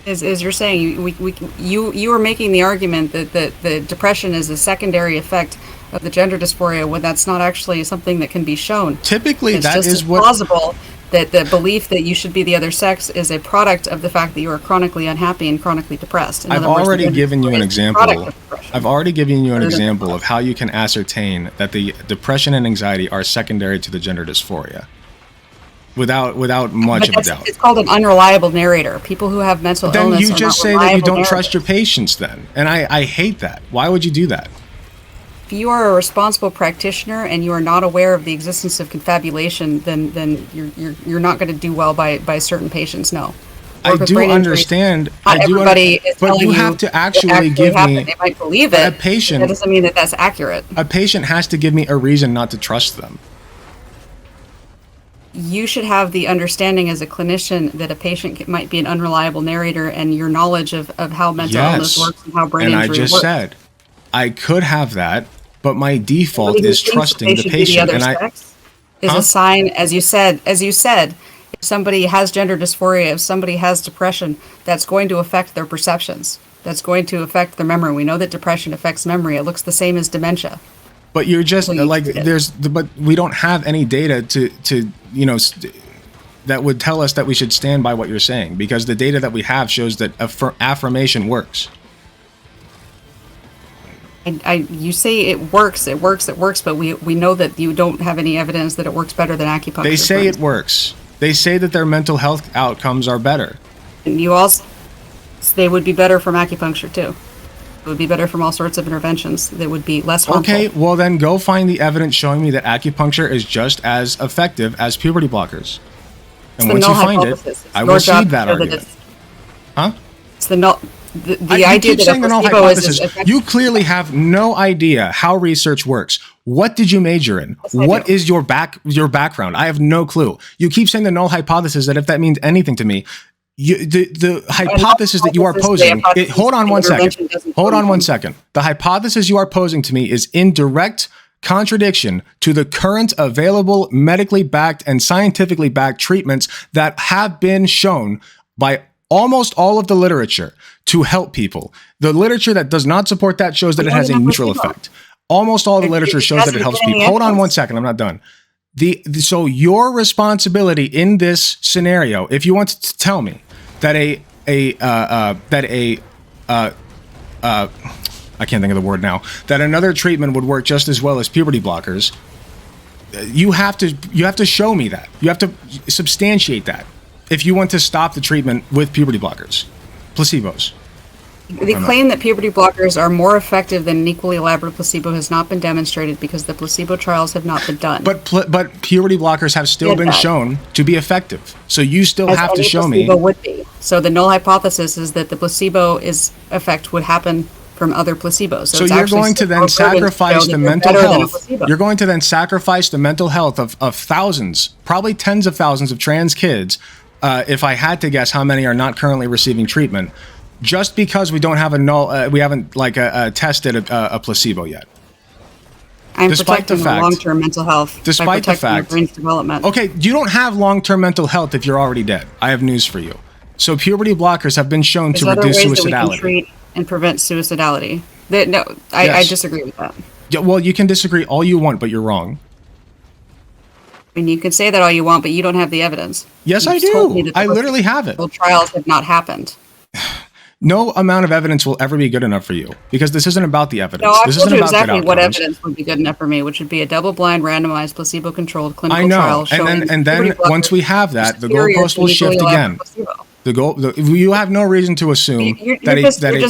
As you're saying, you are making the argument that the depression is a secondary effect of the gender dysphoria when that's not actually something that can be shown. Typically, it's that just is as what plausible that the belief that you should be the other sex is a product of the fact that you are chronically unhappy and chronically depressed. I've already given you an example. I've already given you an example of how you can ascertain that the depression and anxiety are secondary to the gender dysphoria. Without much of a doubt. It's called an unreliable narrator. People who have mental illness Then you just say that you don't trust your narrators. patients then. And I hate that. Why would you do that? If you are a responsible practitioner and you are not aware of the existence of confabulation, then you're not going to do well by certain patients. No. I do understand. Not everybody is but telling you have to actually give me. They might believe it. A patient. That doesn't mean that that's accurate. A patient has to give me a reason not to trust them. You should have the understanding as a clinician that a patient might be an unreliable narrator, and your knowledge of how mental illness works and how brain injury works. And I just said, I could have that, but my default is trusting the patient. And is a sign, as you said, if somebody has gender dysphoria, if somebody has depression, that's going to affect their perceptions. That's going to affect their memory. We know that depression affects memory. It looks the same as dementia. But you're just but we don't have any data to that would tell us that we should stand by what you're saying, because the data that we have shows that affirmation works. You say it works, but we know that you don't have any evidence that it works better than acupuncture. They say it works. They say that their mental health outcomes are better. And they would be better from acupuncture too. It would be better from all sorts of interventions that would be less harmful. Okay, well then go find the evidence showing me that acupuncture is just as effective as puberty blockers. And once you find it, I will cede that argument. Huh? It's the idea that a placebo is effective. You clearly have no idea how research works. What did you major in? What is your background? I have no clue. You keep saying the null hypothesis, that if that means anything to me. The hypothesis that you are posing. Hold on 1 second. Hold on 1 second. The hypothesis you are posing to me is in direct contradiction to the current available medically backed and scientifically backed treatments that have been shown by almost all of the literature to help people. The literature that does not support that shows that it has a neutral effect. Almost all the literature shows that it helps people. Hold on 1 second. I'm not done. So your responsibility in this scenario, if you want to tell me that I can't think of the word now, that another treatment would work just as well as puberty blockers, you have to show me that. You have to substantiate that if you want to stop the treatment with puberty blockers, placebos. The claim that puberty blockers are more effective than an equally elaborate placebo has not been demonstrated because the placebo trials have not been done. But puberty blockers have still been shown to be effective. So you still have to show me. Would be. So the null hypothesis is that the placebo effect would happen from other placebos. So you're going to then sacrifice the mental health. You're going to then sacrifice the mental health of thousands, probably tens of thousands of trans kids. If I had to guess how many are not currently receiving treatment, just because we don't have we haven't tested a placebo yet. I'm protecting the long-term mental health. Despite the fact, brain's development. Okay, you don't have long-term mental health if you're already dead. I have news for you. So puberty blockers have been shown to reduce suicidality. That we can treat and prevent suicidality. I disagree with that. Yeah, well, you can disagree all you want, but you're wrong. I mean, you can say that all you want, but you don't have the evidence. Yes, I do. I literally have it. Trials have not happened. No amount of evidence will ever be good enough for you, because this isn't about the evidence. No, this isn't about exactly what evidence would be good enough for me, which would be a double-blind, randomized, placebo-controlled clinical trial. I know, and then once we have that, the goalpost will shift again. You have no reason to assume that a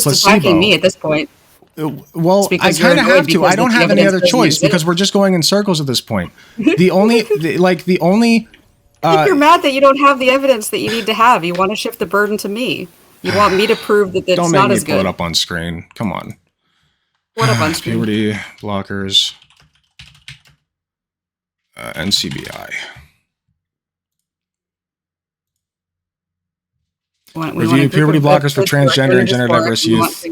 placebo. Attacking me at this point. Well, I kind of have to. I don't have any other choice because we're just going in circles at this point. The only. I think you're mad that you don't have the evidence that you need to have. You want to shift the burden to me. You want me to prove that it's not as good. Don't make me pull it up on screen. Come on. What up on screen? Puberty blockers. NCBI. Review puberty blockers for transgender and gender diverse youth.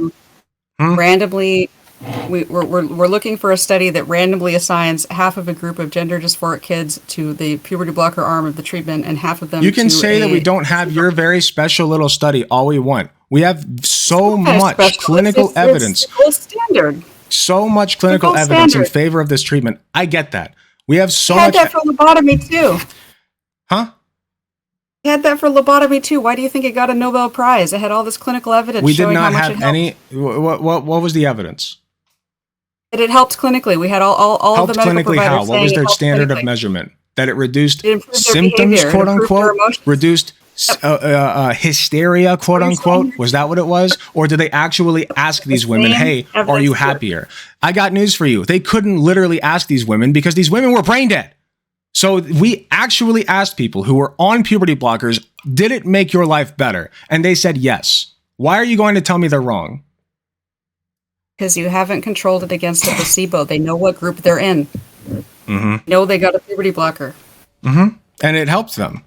Randomly We're looking for a study that randomly assigns half of a group of gender dysphoric kids to the puberty blocker arm of the treatment and half of them. You can say that we don't have your very special little study all we want. We have so much clinical evidence. It's the gold standard. So much clinical evidence in favor of this treatment. I get that. We have so much. Had that for lobotomy too. Huh? Had that for lobotomy too. Why do you think it got a Nobel Prize? It had all this clinical evidence. We did not have any. What was the evidence? That it helped clinically. We had all of the medical providers how? What was their standard of measurement? That it reduced symptoms, quote unquote, reduced hysteria, quote unquote. Was that what it was? Or did they actually ask these women, hey, are you happier? I got news for you. They couldn't literally ask these women because these women were brain dead. So we actually asked people who were on puberty blockers, did it make your life better? And they said yes. Why are you going to tell me they're wrong? Because you haven't controlled it against the placebo. They know what group they're in. Mm-hmm. Know they got a puberty blocker. Mm-hmm. And it helps them.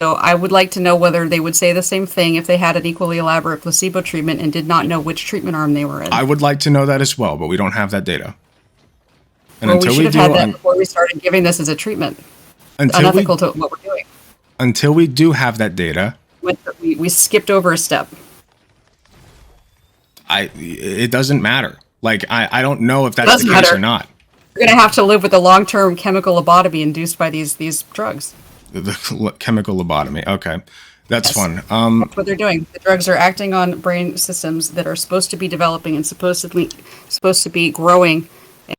So I would like to know whether they would say the same thing if they had an equally elaborate placebo treatment and did not know which treatment arm they were in. I would like to know that as well, but we don't have that data. And well, we should have had that before we started giving this as a treatment. It's unethical to what we're doing. Until we do have that data. We skipped over a step. It doesn't matter. Like, I don't know if that's the case or not. We're going to have to live with the long-term chemical lobotomy induced by these drugs. The chemical lobotomy. Okay. That's fun. That's what they're doing. The drugs are acting on brain systems that are supposed to be developing and supposed to be growing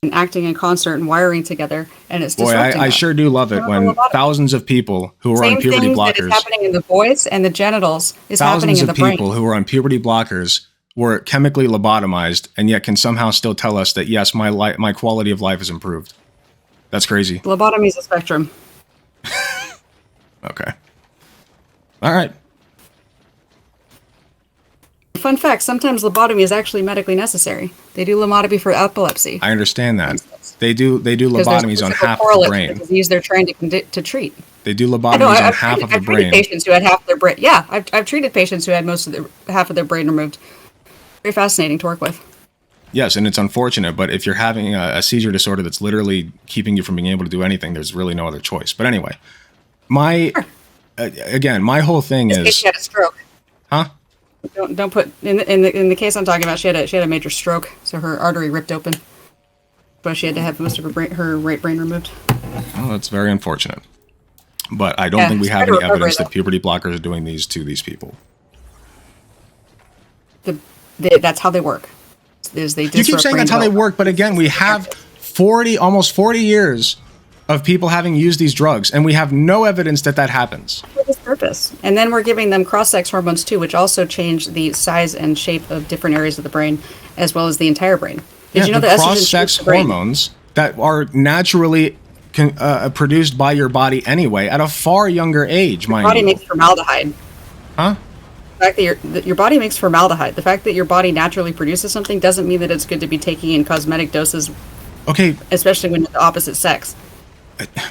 and acting in concert and wiring together, and it's disrupting. I sure do love it when thousands of people who are on puberty blockers. That is happening in the voice and the genitals is happening in the brain. Thousands of people who are on puberty blockers were chemically lobotomized and yet can somehow still tell us that, yes, my quality of life is improved. That's crazy. Lobotomy is a spectrum. Okay. All right. Fun fact, sometimes lobotomy is actually medically necessary. They do lobotomy for epilepsy. I understand that. They do lobotomies on half of the brain. The disease they're trying to treat. They do lobotomies on half of the brain. I've treated patients who had half their brain. Yeah, I've treated patients who had half of their brain removed. Very fascinating to work with. Yes, and it's unfortunate, but if you're having a seizure disorder that's literally keeping you from being able to do anything, there's really no other choice. But anyway, my whole thing is. She had a stroke. Huh? Don't put in the case I'm talking about. She had a major stroke, so her artery ripped open. But she had to have most of her right brain removed. Well, that's very unfortunate. But I don't think we have any evidence that puberty blockers are doing these to these people. That's how they work. You keep saying that's how they work, but again, we have almost 40 years of people having used these drugs, and we have no evidence that happens. For this purpose. And then we're giving them cross-sex hormones too, which also change the size and shape of different areas of the brain, as well as the entire brain. Did you know that cross-sex hormones that are naturally produced by your body anyway at a far younger age, mind you. Your body makes formaldehyde. Huh? The fact that your body makes formaldehyde. The fact that your body naturally produces something doesn't mean that it's good to be taking in cosmetic doses. Okay. Especially when it's the opposite sex.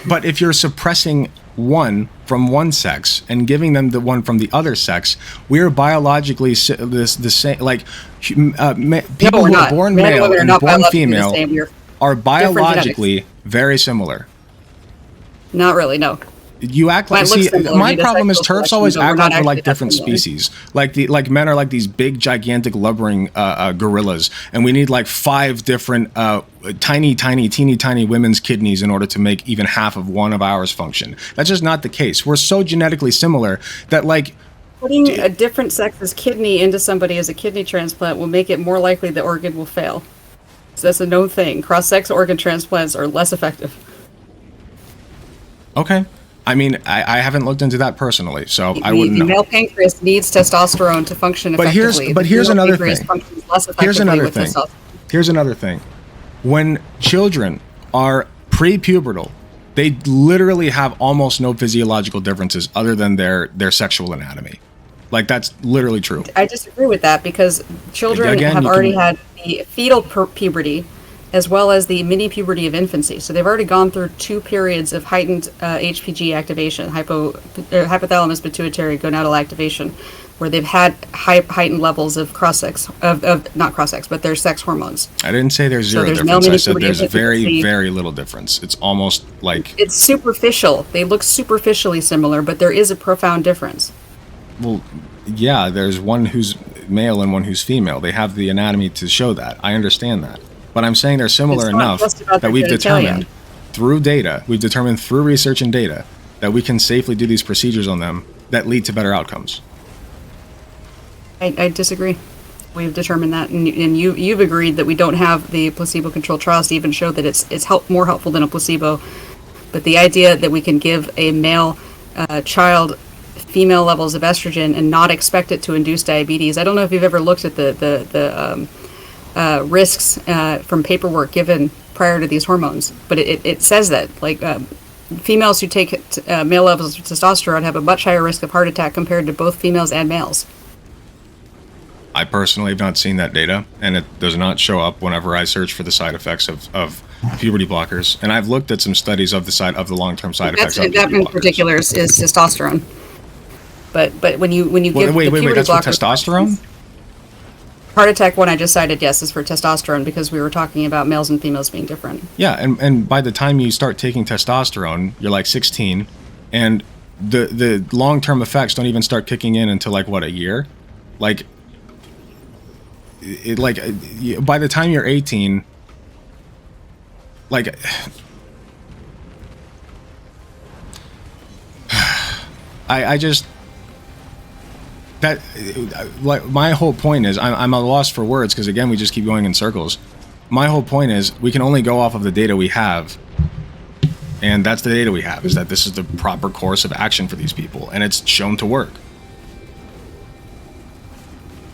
But if you're suppressing one from one sex and giving them the one from the other sex, we're biologically the same. Like people who are born male and born female are biologically very similar. Not really, no. You act like my problem is TERFs always act like we're like different species. Like men are like these big gigantic lumbering gorillas, and we need like 5 different teeny tiny women's kidneys in order to make even half of one of ours function. That's just not the case. We're so genetically similar that like putting a different sex's kidney into somebody as a kidney transplant will make it more likely the organ will fail. So that's a known thing. Cross-sex organ transplants are less effective. Okay. I mean, I haven't looked into that personally, so I wouldn't know. The male pancreas needs testosterone to function effectively. But here's another thing. Here's another thing. When children are pre-pubertal, they literally have almost no physiological differences other than their sexual anatomy. Like, that's literally true. I disagree with that because children have already had the fetal puberty, as well as the mini-puberty of infancy. So they've already gone through 2 periods of heightened HPG activation, hypothalamus pituitary gonadal activation, where they've had heightened levels of cross-sex, not cross-sex, but their sex hormones. I didn't say there's zero there's difference. I said mini-puberty there's infancy. very little difference. It's almost like... It's superficial. They look superficially similar, but there is a profound difference. Well, yeah, there's one who's male and one who's female. They have the anatomy to show that. I understand that. But I'm saying they're similar enough that we've determined through data, we've determined through research and data, that we can safely do these procedures on them that lead to better outcomes. I disagree. We've determined that, and you've agreed that we don't have the placebo-controlled trials to even show that it's more helpful than a placebo. But the idea that we can give a male child female levels of estrogen and not expect it to induce diabetes. I don't know if you've ever looked at the risks from paperwork given prior to these hormones, but it says that females who take male levels of testosterone have a much higher risk of heart attack compared to both females and males. I personally have not seen that data, and it does not show up whenever I search for the side effects of puberty blockers. And I've looked at some studies of the long-term side effects of that in particular is testosterone. But when you give wait, that's for blockers, testosterone? Heart attack one I just cited, yes, is for testosterone because we were talking about males and females being different. Yeah, and by the time you start taking testosterone, you're like 16, and the long-term effects don't even start kicking in until a year? By the time you're 18, I just... my whole point is, I'm at a loss for words because again we just keep going in circles. My whole point is we can only go off of the data we have, and that's the data we have, is that this is the proper course of action for these people, and it's shown to work.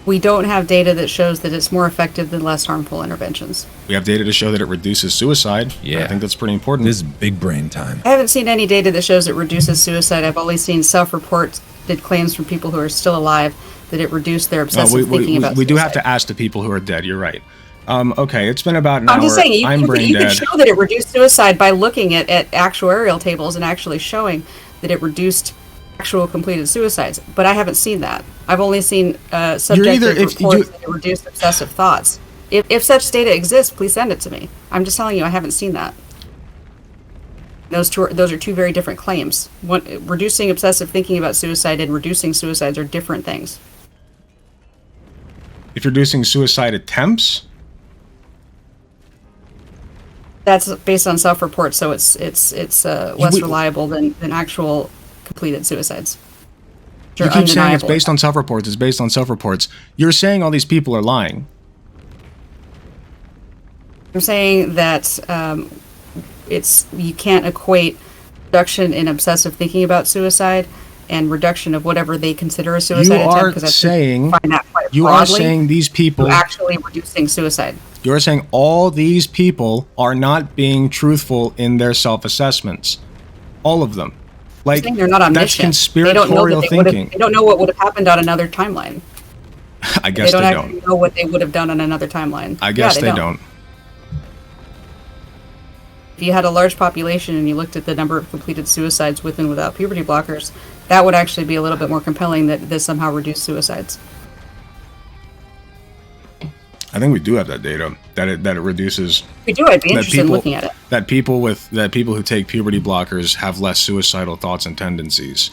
We don't have data that shows that it's more effective than less harmful interventions. We have data to show that it reduces suicide. Yeah, I think that's pretty important. This is big brain time. I haven't seen any data that shows it reduces suicide. I've only seen self-reported claims from people who are still alive that it reduced their obsessive thinking about suicide. We do have to ask the people who are dead. You're right. Okay, it's been about an hour. I'm just saying, I'm brain you dead. can show that it reduced suicide by looking at actuarial tables and actually showing that it reduced actual completed suicides. But I haven't seen that. I've only seen subjective reports that it reduced obsessive thoughts. If such data exists, please send it to me. I'm just telling you, I haven't seen that. Those are two very different claims. Reducing obsessive thinking about suicide and reducing suicides are different things. If you're reducing suicide attempts, that's based on self-report, so it's less reliable than actual completed suicides. You keep saying it's based on self-reports. It's based on self-reports. You're saying all these people are lying. I'm saying that you can't equate reduction in obsessive thinking about suicide and reduction of whatever they consider a suicide attempt. You are saying these people actually reducing suicide. You're saying all these people are not being truthful in their self-assessments. All of them. They're not omniscient. That's conspiratorial thinking. They don't know what would have happened on another timeline. I guess they don't. They don't know what they would have done on another timeline. I guess they don't. If you had a large population and you looked at the number of completed suicides with and without puberty blockers, that would actually be a little bit more compelling that this somehow reduced suicides. I think we do have that data that it reduces. We do. I'd be interested in looking at it. That people who take puberty blockers have less suicidal thoughts and tendencies.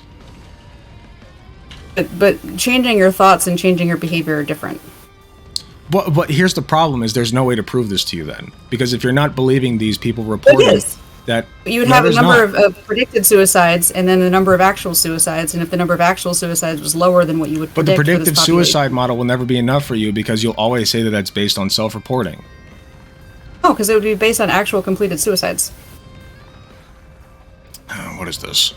But changing your thoughts and changing your behavior are different. But here's the problem: is there's no way to prove this to you then, because if you're not believing these people reporting that you would have a number of predicted suicides and then the number of actual suicides, and if the number of actual suicides was lower than what you would predict. But the predictive suicide model will never be enough for you because you'll always say that that's based on self-reporting. Oh, because it would be based on actual completed suicides. What is this?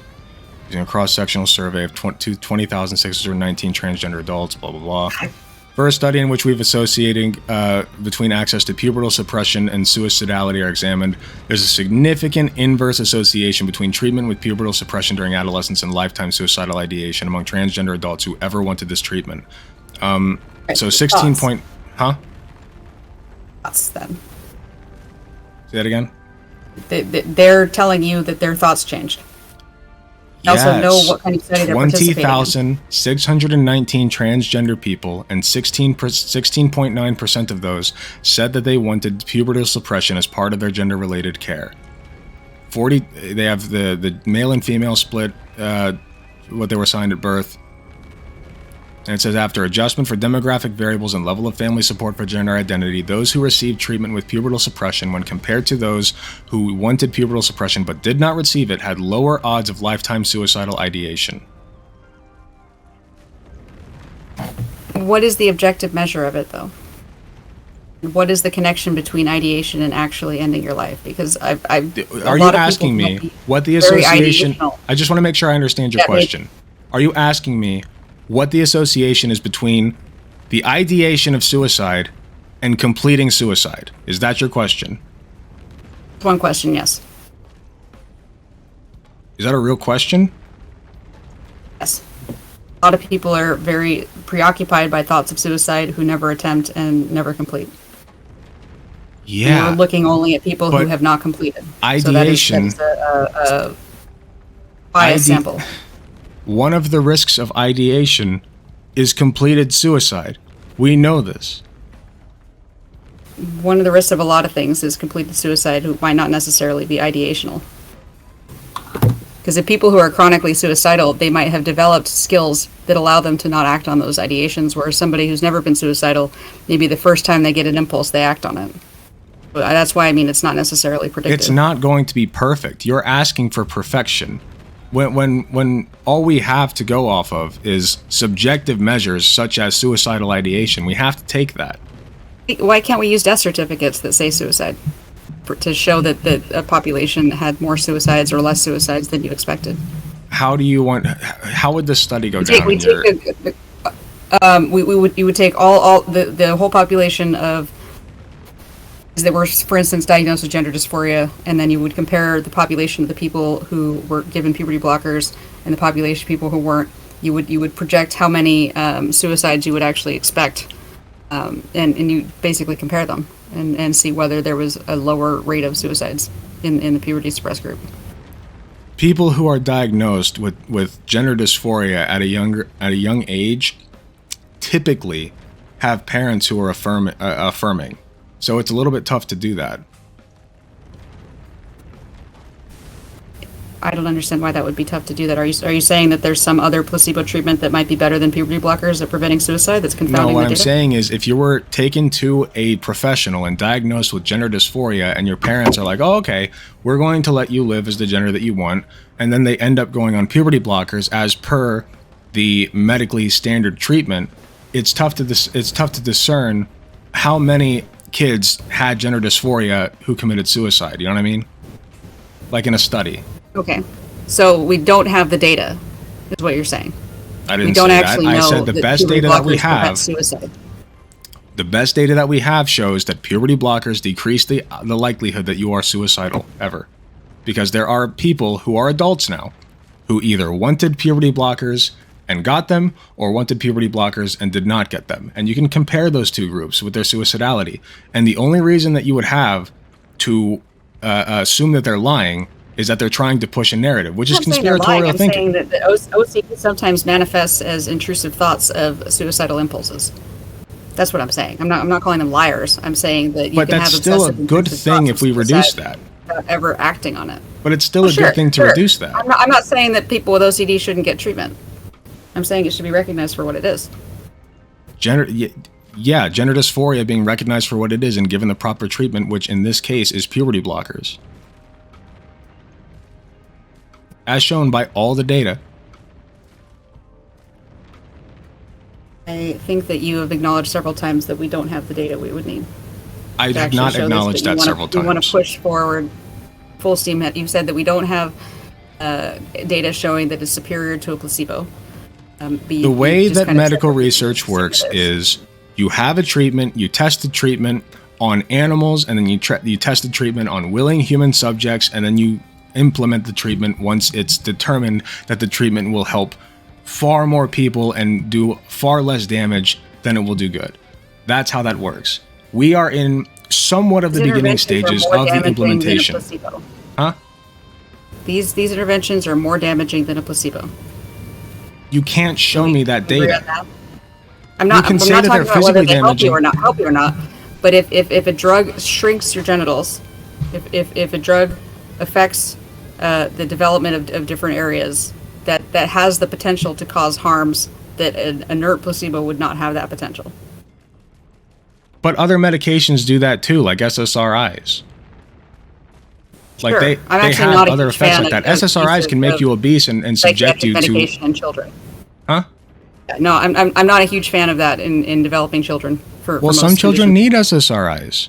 Using a cross-sectional survey of 20,619 transgender adults, blah, blah, blah. For a study in which we've associating between access to pubertal suppression and suicidality are examined, there's a significant inverse association between treatment with pubertal suppression during adolescence and lifetime suicidal ideation among transgender adults who ever wanted this treatment. So 16 point... Huh? Thoughts, then. Say that again? They're telling you that their thoughts changed. They also know what kind of study they're participating in. 20,619 transgender people, and 16.9% of those said that they wanted pubertal suppression as part of their gender-related care. They have the male and female split, what they were assigned at birth. And it says, after adjustment for demographic variables and level of family support for gender identity, those who received treatment with pubertal suppression when compared to those who wanted pubertal suppression but did not receive it had lower odds of lifetime suicidal ideation. What is the objective measure of it, though? What is the connection between ideation and actually ending your life? Because are you asking me what the association... I just want to make sure I understand your question. Are you asking me what the association is between the ideation of suicide and completing suicide? Is that your question? One question, yes. Is that a real question? Yes. A lot of people are very preoccupied by thoughts of suicide who never attempt and never complete. Yeah. And we're looking only at people who have not completed. Ideation. So that is a biased sample. One of the risks of ideation is completed suicide. We know this. One of the risks of a lot of things is completed suicide, who might not necessarily be ideational. Because if people who are chronically suicidal, they might have developed skills that allow them to not act on those ideations, whereas somebody who's never been suicidal, maybe the first time they get an impulse, they act on it. But that's why I mean it's not necessarily predictive. It's not going to be perfect. You're asking for perfection. When all we have to go off of is subjective measures such as suicidal ideation, we have to take that. Why can't we use death certificates that say suicide to show that a population had more suicides or less suicides than you expected? How would this study go down? You would take all the whole population of that were, for instance, diagnosed with gender dysphoria, and then you would compare the population of the people who were given puberty blockers and the population of people who weren't. You would project how many suicides you would actually expect, and you basically compare them and see whether there was a lower rate of suicides in the puberty suppressed group. People who are diagnosed with gender dysphoria at a young age typically have parents who are affirming. So it's a little bit tough to do that. I don't understand why that would be tough to do that. Are you saying that there's some other placebo treatment that might be better than puberty blockers at preventing suicide that's confounding the data? No, what I'm saying is if you were taken to a professional and diagnosed with gender dysphoria and your parents are like, oh, okay, we're going to let you live as the gender that you want, and then they end up going on puberty blockers as per the medically standard treatment, it's tough to discern how many kids had gender dysphoria who committed suicide. You know what I mean? Like in a study. Okay, so we don't have the data, is what you're saying. I didn't say that. I said the best data that we have. Suicide. The best data that we have shows that puberty blockers decrease the likelihood that you are suicidal ever, because there are people who are adults now who either wanted puberty blockers and got them, or wanted puberty blockers and did not get them. And you can compare those two groups with their suicidality. And the only reason that you would have to assume that they're lying is that they're trying to push a narrative, which is conspiratorial thinking. I'm saying that the OCD sometimes manifests as intrusive thoughts of suicidal impulses. That's what I'm saying. I'm not calling them liars. I'm saying that you can have obsessive still a good thing if we reduce that. Without ever acting on it. But it's still a good thing to reduce that. I'm not saying that people with OCD shouldn't get treatment. I'm saying it should be recognized for what it is. Gender dysphoria being recognized for what it is and given the proper treatment, which in this case is puberty blockers. As shown by all the data. I think that you have acknowledged several times that we don't have the data we would need. I have not acknowledged that several times. You want to push forward full steam ahead. You said that we don't have data showing that it's superior to a placebo. The way that medical research works is you have a treatment, you test the treatment on animals, and then you test the treatment on willing human subjects, and then you implement the treatment once it's determined that the treatment will help far more people and do far less damage than it will do good. That's how that works. We are in somewhat of the beginning stages of the implementation. Huh? These interventions are more damaging than a placebo. You can't show me that data. I'm not talking about whether they help you or not. But if a drug shrinks your genitals, if a drug affects the development of different areas, that has the potential to cause harms that an inert placebo would not have that potential. But other medications do that too, like SSRIs. Like sure. they have other effects like that. SSRIs can make you obese and subject you to medication in children. Huh? No, I'm not a huge fan of that in developing children. Well, some children need SSRIs.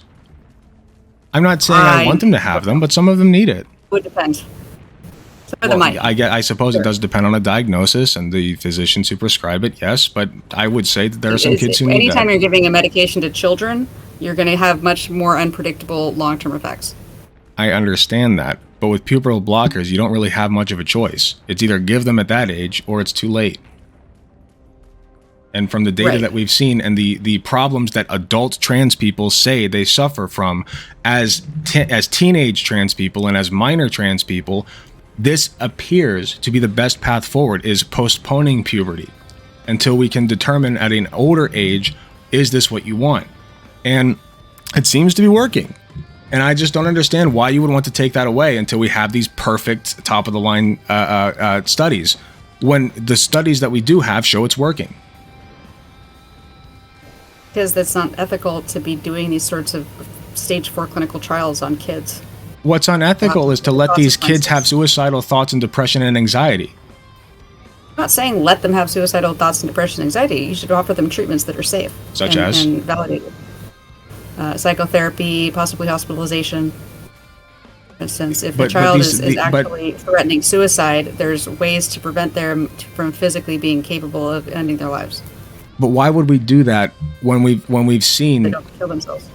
I'm not saying I want them to have them, but some of them need it. It would depend. Some of them might. I suppose it does depend on a diagnosis and the physicians who prescribe it, yes, but I would say that there are some kids who need that. Anytime you're giving a medication to children, you're going to have much more unpredictable long-term effects. I understand that, but with pubertal blockers, you don't really have much of a choice. It's either give them at that age or it's too late. And from the data that we've seen and the problems that adult trans people say they suffer from as teenage trans people and as minor trans people, this appears to be the best path forward, is postponing puberty until we can determine at an older age, is this what you want? And it seems to be working. And I just don't understand why you would want to take that away until we have these perfect top-of-the-line studies, when the studies that we do have show it's working. Because that's not ethical to be doing these sorts of stage 4 clinical trials on kids. What's unethical is to let these kids have suicidal thoughts and depression and anxiety. I'm not saying let them have suicidal thoughts and depression and anxiety. You should offer them treatments that are safe. Such as? And validated. Psychotherapy, possibly hospitalization. For instance, if a child is actually threatening suicide, there's ways to prevent them from physically being capable of ending their lives. But why would we do that when we've seen... They don't kill themselves.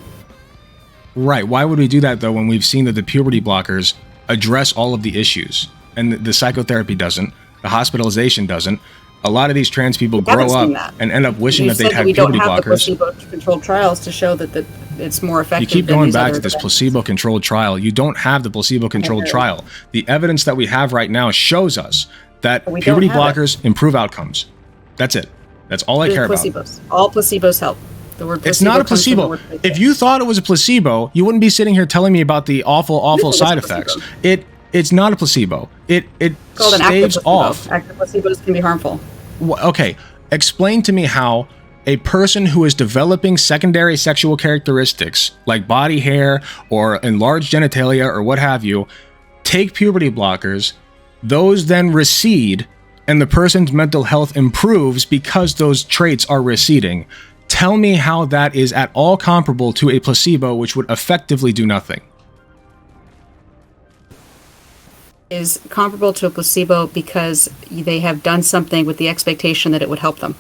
Right. Why would we do that, though, when we've seen that the puberty blockers address all of the issues? And the psychotherapy doesn't. The hospitalization doesn't. A lot of these trans people grow up and end up wishing that they'd have puberty blockers. We don't have the placebo-controlled trials to show that it's more effective. You keep going back to this placebo-controlled trial. You don't have the placebo-controlled trial. The evidence that we have right now shows us that puberty blockers improve outcomes. That's it. That's all I care about. All placebos help. The word placebo, it's not a placebo. If you thought it was a placebo, you wouldn't be sitting here telling me about the awful side effects. It's not a placebo. It staves off. Active placebos can be harmful. Okay, explain to me how a person who is developing secondary sexual characteristics like body hair or enlarged genitalia or what have you, take puberty blockers, those then recede, and the person's mental health improves because those traits are receding. Tell me how that is at all comparable to a placebo, which would effectively do nothing. Is comparable to a placebo because they have done something with the expectation that it would help them.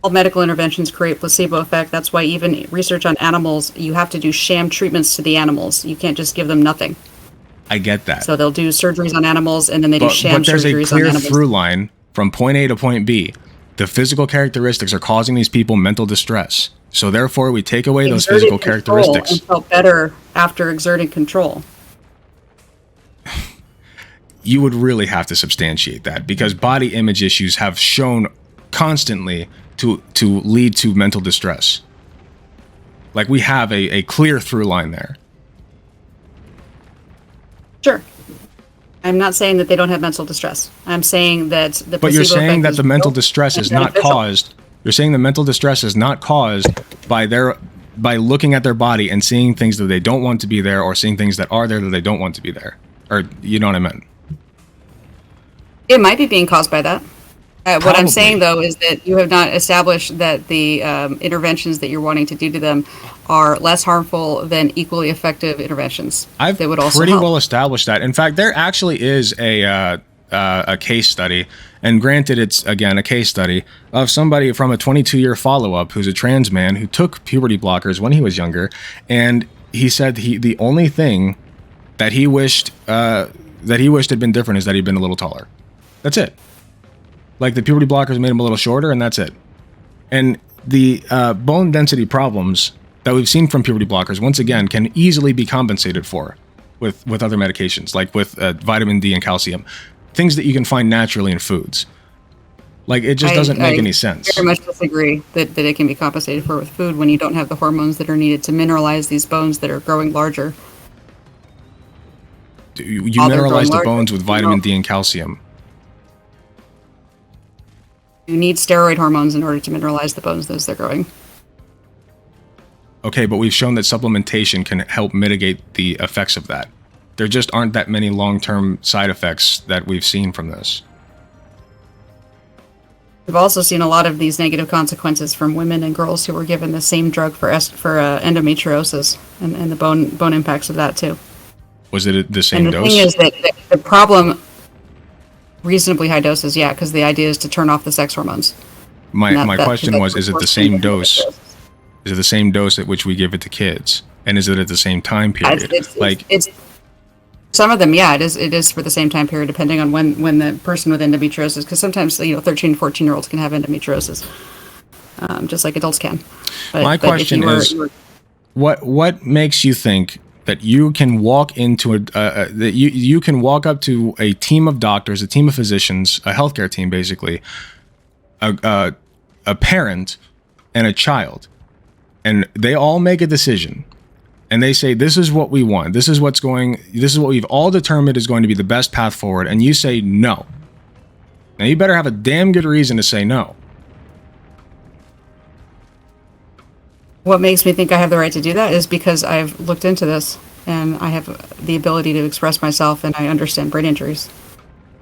All medical interventions create placebo effect. That's why even research on animals, you have to do sham treatments to the animals. You can't just give them nothing. I get that. So they'll do surgeries on animals and then they do sham surgeries on animals. But there's a clear through line from point A to point B. The physical characteristics are causing these people mental distress. So therefore, we take away those physical characteristics. And felt better after exerting control. You would really have to substantiate that, because body image issues have shown constantly to lead to mental distress. Like, we have a clear through line there. Sure. I'm not saying that they don't have mental distress. I'm saying that the placebo effect. But you're saying that the mental distress is not caused. You're saying the mental distress is not caused by looking at their body and seeing things that they don't want to be there, or seeing things that are there that they don't want to be there. Or, you know what I meant? It might be being caused by that. What I'm saying, though, is that you have not established that the interventions that you're wanting to do to them are less harmful than equally effective interventions. I've pretty well established that. In fact, there actually is a case study, and granted, it's, again, a case study, of somebody from a 22-year follow-up who's a trans man who took puberty blockers when he was younger, and he said the only thing that he wished had been different is that he'd been a little taller. That's it. Like, the puberty blockers made him a little shorter, and that's it. And the bone density problems that we've seen from puberty blockers, once again, can easily be compensated for with other medications, like with vitamin D and calcium, things that you can find naturally in foods. Like, it just doesn't make any sense. I very much disagree that it can be compensated for with food when you don't have the hormones that are needed to mineralize these bones that are growing larger. You mineralize the bones with vitamin D and calcium. You need steroid hormones in order to mineralize the bones as they're growing. Okay, but we've shown that supplementation can help mitigate the effects of that. There just aren't that many long-term side effects that we've seen from this. We've also seen a lot of these negative consequences from women and girls who were given the same drug for endometriosis and the bone impacts of that too. Was it the same dose? And the thing is that the problem, reasonably high doses, yeah, because the idea is to turn off the sex hormones. My question was, is it the same dose? Is it the same dose at which we give it to kids? And is it at the same time period? It's some of them, yeah, it is for the same time period, depending on when the person with endometriosis, because sometimes 13, 14-year-olds can have endometriosis, just like adults can. My question is, what makes you think that you can walk into that you can walk up to a team of doctors, a team of physicians, a healthcare team, basically, a parent and a child, and they all make a decision, and they say, this is what we want, this is what we've all determined is going to be the best path forward, and you say no. Now you better have a damn good reason to say no. What makes me think I have the right to do that is because I've looked into this and I have the ability to express myself, and I understand brain injuries.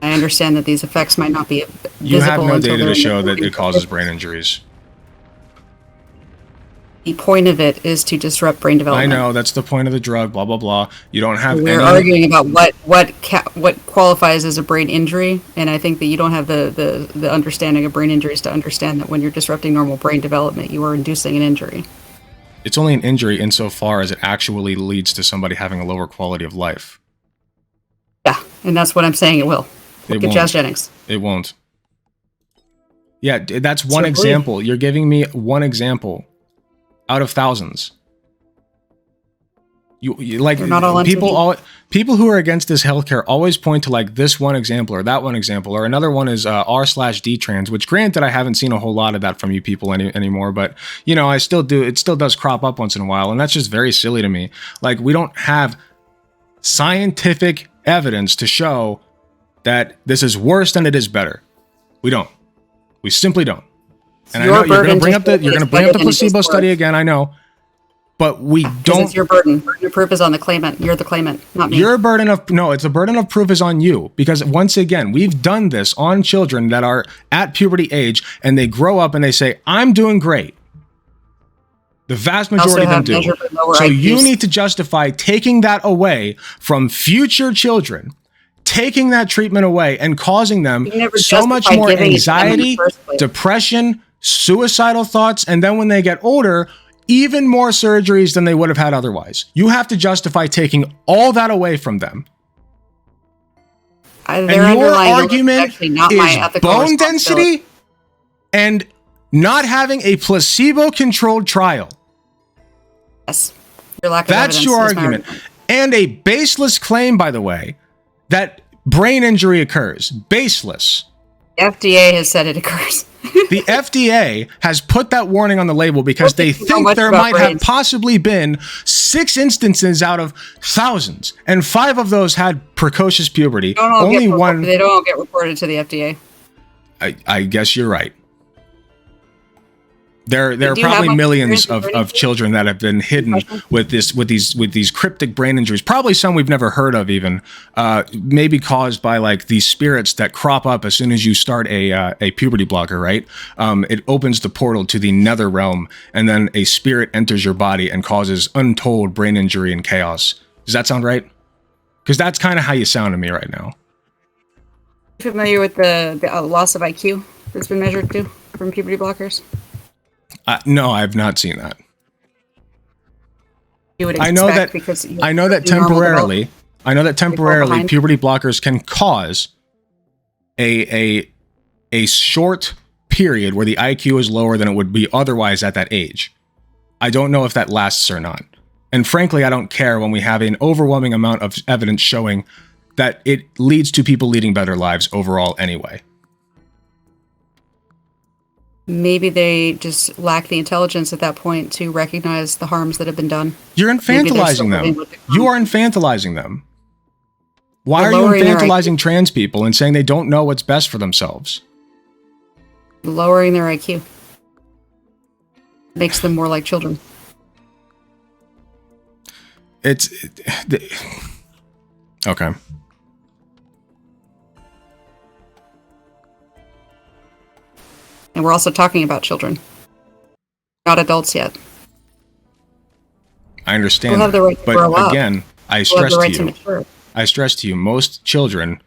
I understand that these effects might not be visible. You have no data to show that it causes brain injuries. The point of it is to disrupt brain development. I know, that's the point of the drug, blah, blah, blah. You don't have We're arguing about what qualifies as a brain injury, and I think that you don't have the understanding of brain injuries to understand that when you're disrupting normal brain development, you are inducing an injury. It's only an injury insofar as it actually leads to somebody having a lower quality of life. Yeah, and that's what I'm saying it will. Look at Jazz Jennings. It won't. Yeah, that's one example. You're giving me one example out of thousands. You like, people who are against this healthcare always point to like this one example or that one example, or another one is r/d trans, which granted I haven't seen a whole lot of that from you people anymore, but I still do. It still does crop up once in a while, and that's just very silly to me. Like, we don't have scientific evidence to show that this is worse than it is better. We don't. We simply don't. And I know you're going to bring up the placebo study again. I know. But we don't. It's your burden. Burden of proof is on the claimant. You're the claimant, not me. It's the burden of proof is on you, because once again, we've done this on children that are at puberty age, and they grow up and they say, I'm doing great. The vast majority of them do. So you need to justify taking that away from future children, taking that treatment away and causing them so much more anxiety, depression, suicidal thoughts, and then when they get older, even more surgeries than they would have had otherwise. You have to justify taking all that away from them. And your argument is bone density and not having a placebo-controlled trial. Yes. Your lack of evidence. That's your argument. And a baseless claim, by the way, that brain injury occurs. Baseless. The FDA has said it occurs. The FDA has put that warning on the label because they think there might have possibly been 6 instances out of thousands, and 5 of those had precocious puberty. Only one. They don't all get reported to the FDA. I guess you're right. There are probably millions of children that have been hidden with these cryptic brain injuries. Probably some we've never heard of even. Maybe caused by like these spirits that crop up as soon as you start a puberty blocker, right? It opens the portal to the nether realm, and then a spirit enters your body and causes untold brain injury and chaos. Does that sound right? Because that's kind of how you sound to me right now. Familiar with the loss of IQ that's been measured too from puberty blockers? No, I have not seen that. You would I know that temporarily puberty blockers can cause a short period where the IQ is lower than it would be otherwise at that age. I don't know if that lasts or not. And frankly, I don't care when we have an overwhelming amount of evidence showing that it leads to people leading better lives overall anyway. Maybe they just lack the intelligence at that point to recognize the harms that have been done. You're infantilizing them. You are infantilizing them. Why are you infantilizing trans people and saying they don't know what's best for themselves? Lowering their IQ. Makes them more like children. Okay. And we're also talking about children. Not adults yet. I understand. We'll have the right to grow up. Again, I stress to you, most children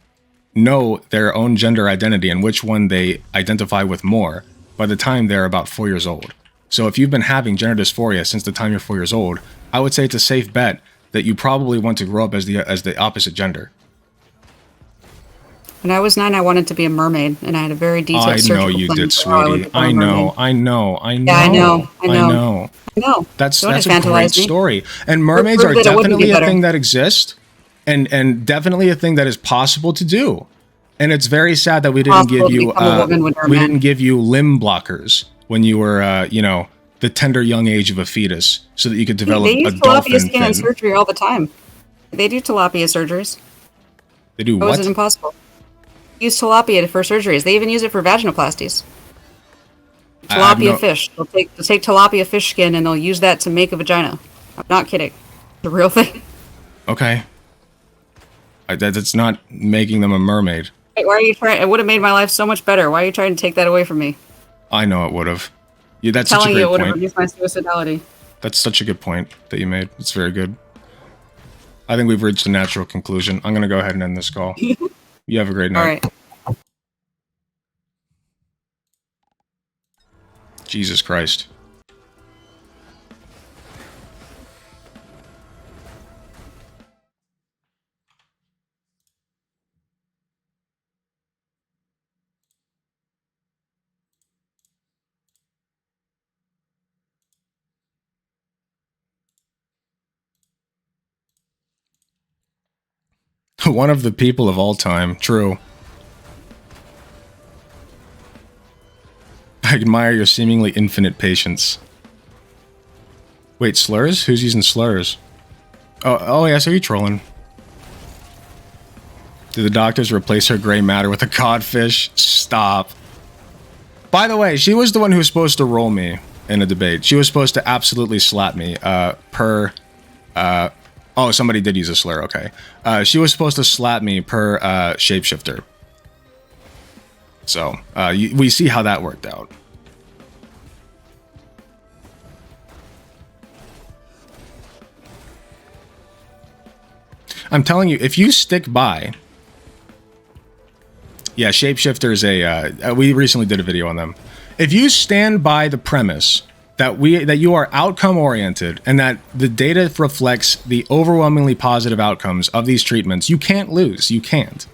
know their own gender identity and which one they identify with more by the time they're about 4 years old. So if you've been having gender dysphoria since the time you're 4 years old, I would say it's a safe bet that you probably want to grow up as the opposite gender. When I was 9, I wanted to be a mermaid, and I had a very detailed surgical plan. I know you did, sweetie. I know. Yeah, I know. That's a great story. And mermaids are definitely a thing that exists, and definitely a thing that is possible to do. And it's very sad that we didn't give you limb blockers when you were the tender young age of a fetus, so that you could develop a dolphin fin. They use tilapia skin in surgery all the time. They do tilapia surgeries. They do what? How is it impossible? Use tilapia for surgeries. They even use it for vaginoplasties. Tilapia fish. They'll take tilapia fish skin and they'll use that to make a vagina. I'm not kidding. The real thing. Okay. That's not making them a mermaid. Why are you trying? It would have made my life so much better. Why are you trying to take that away from me? I know it would have. Yeah, that's such a great point. Telling you it would have reduced my suicidality. That's such a good point that you made. It's very good. I think we've reached a natural conclusion. I'm going to go ahead and end this call. You have a great night. All right. Jesus Christ. One of the people of all time. True. I admire your seemingly infinite patience. Wait, slurs? Who's using slurs? Oh yeah, so you're trolling. Did the doctors replace her gray matter with a codfish? Stop. By the way, she was the one who was supposed to roll me in a debate. She was supposed to absolutely slap me, oh, somebody did use a slur, okay. She was supposed to slap me per shapeshifter. So, we see how that worked out. I'm telling you, if you stick by... Yeah, shapeshifter is we recently did a video on them. If you stand by the premise that you are outcome oriented and that the data reflects the overwhelmingly positive outcomes of these treatments, you can't lose. You can't.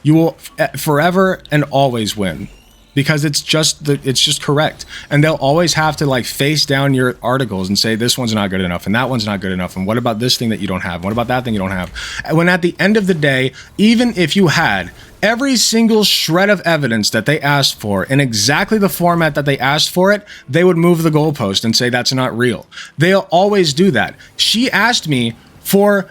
You will forever and always win because it's just correct. And they'll always have to like face down your articles and say this one's not good enough and that one's not good enough and what about this thing that you don't have? What about that thing you don't have? When at the end of the day, even if you had every single shred of evidence that they asked for in exactly the format that they asked for it, they would move the goalpost and say that's not real. They'll always do that. She asked me for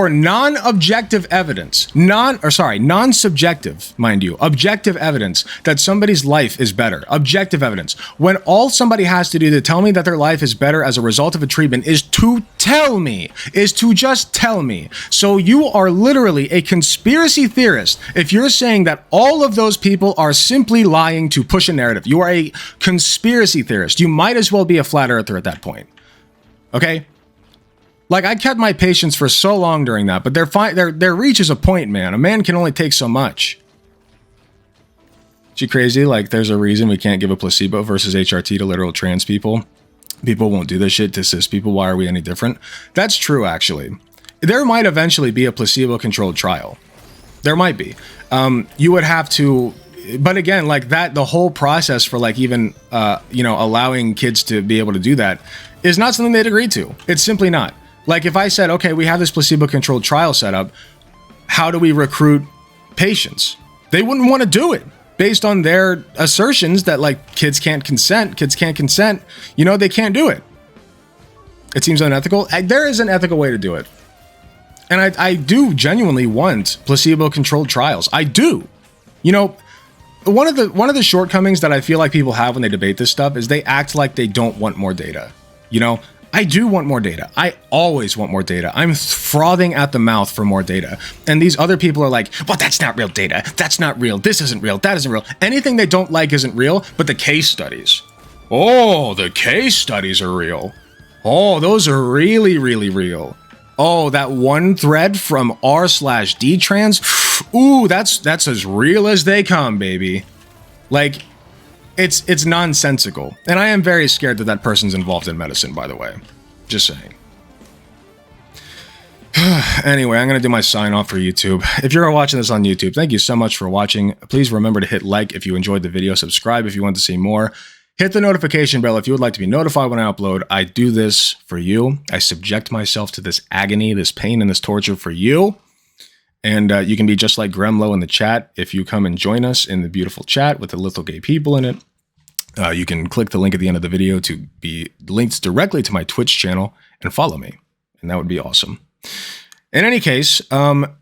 non-objective evidence, non-subjective, mind you, objective evidence that somebody's life is better. Objective evidence. When all somebody has to do to tell me that their life is better as a result of a treatment is to just tell me. So you are literally a conspiracy theorist if you're saying that all of those people are simply lying to push a narrative. You are a conspiracy theorist. You might as well be a flat earther at that point. Okay? Like, I kept my patience for so long during that, but there reaches a point, man. A man can only take so much. She crazy? Like, there's a reason we can't give a placebo versus HRT to literal trans people. People won't do this shit to cis people. Why are we any different? That's true, actually. There might eventually be a placebo-controlled trial. There might be. You would have to... but again, like that, the whole process for like even, you know, allowing kids to be able to do that is not something they'd agree to. It's simply not. Like if I said, okay, we have this placebo-controlled trial set up, how do we recruit patients? They wouldn't want to do it based on their assertions that like kids can't consent, you know, they can't do it. It seems unethical. There is an ethical way to do it. And I do genuinely want placebo-controlled trials. I do. You know, one of the shortcomings that I feel like people have when they debate this stuff is they act like they don't want more data. You know, I do want more data. I always want more data. I'm frothing at the mouth for more data. And these other people are like, well, that's not real data. That's not real. This isn't real. That isn't real. Anything they don't like isn't real, but the case studies. Oh, the case studies are real. Oh, those are really, really real. Oh, that one thread from r/d trans. Ooh, that's as real as they come, baby. Like, it's nonsensical. And I am very scared that that person's involved in medicine, by the way. Just saying. Anyway, I'm going to do my sign off for YouTube. If you're watching this on YouTube, thank you so much for watching. Please remember to hit like if you enjoyed the video, subscribe if you want to see more. Hit the notification bell if you would like to be notified when I upload. I do this for you. I subject myself to this agony, this pain, and this torture for you. And you can be just like Gremlo in the chat if you come and join us in the beautiful chat with the little gay people in it. You can click the link at the end of the video to be linked directly to my Twitch channel and follow me. And that would be awesome. In any case, that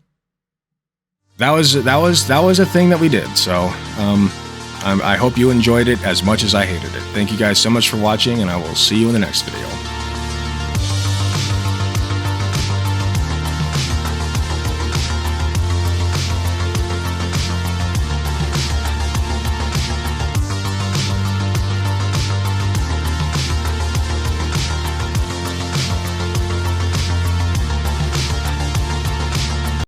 was a thing that we did. So, I hope you enjoyed it as much as I hated it. Thank you guys so much for watching, and I will see you in the next video.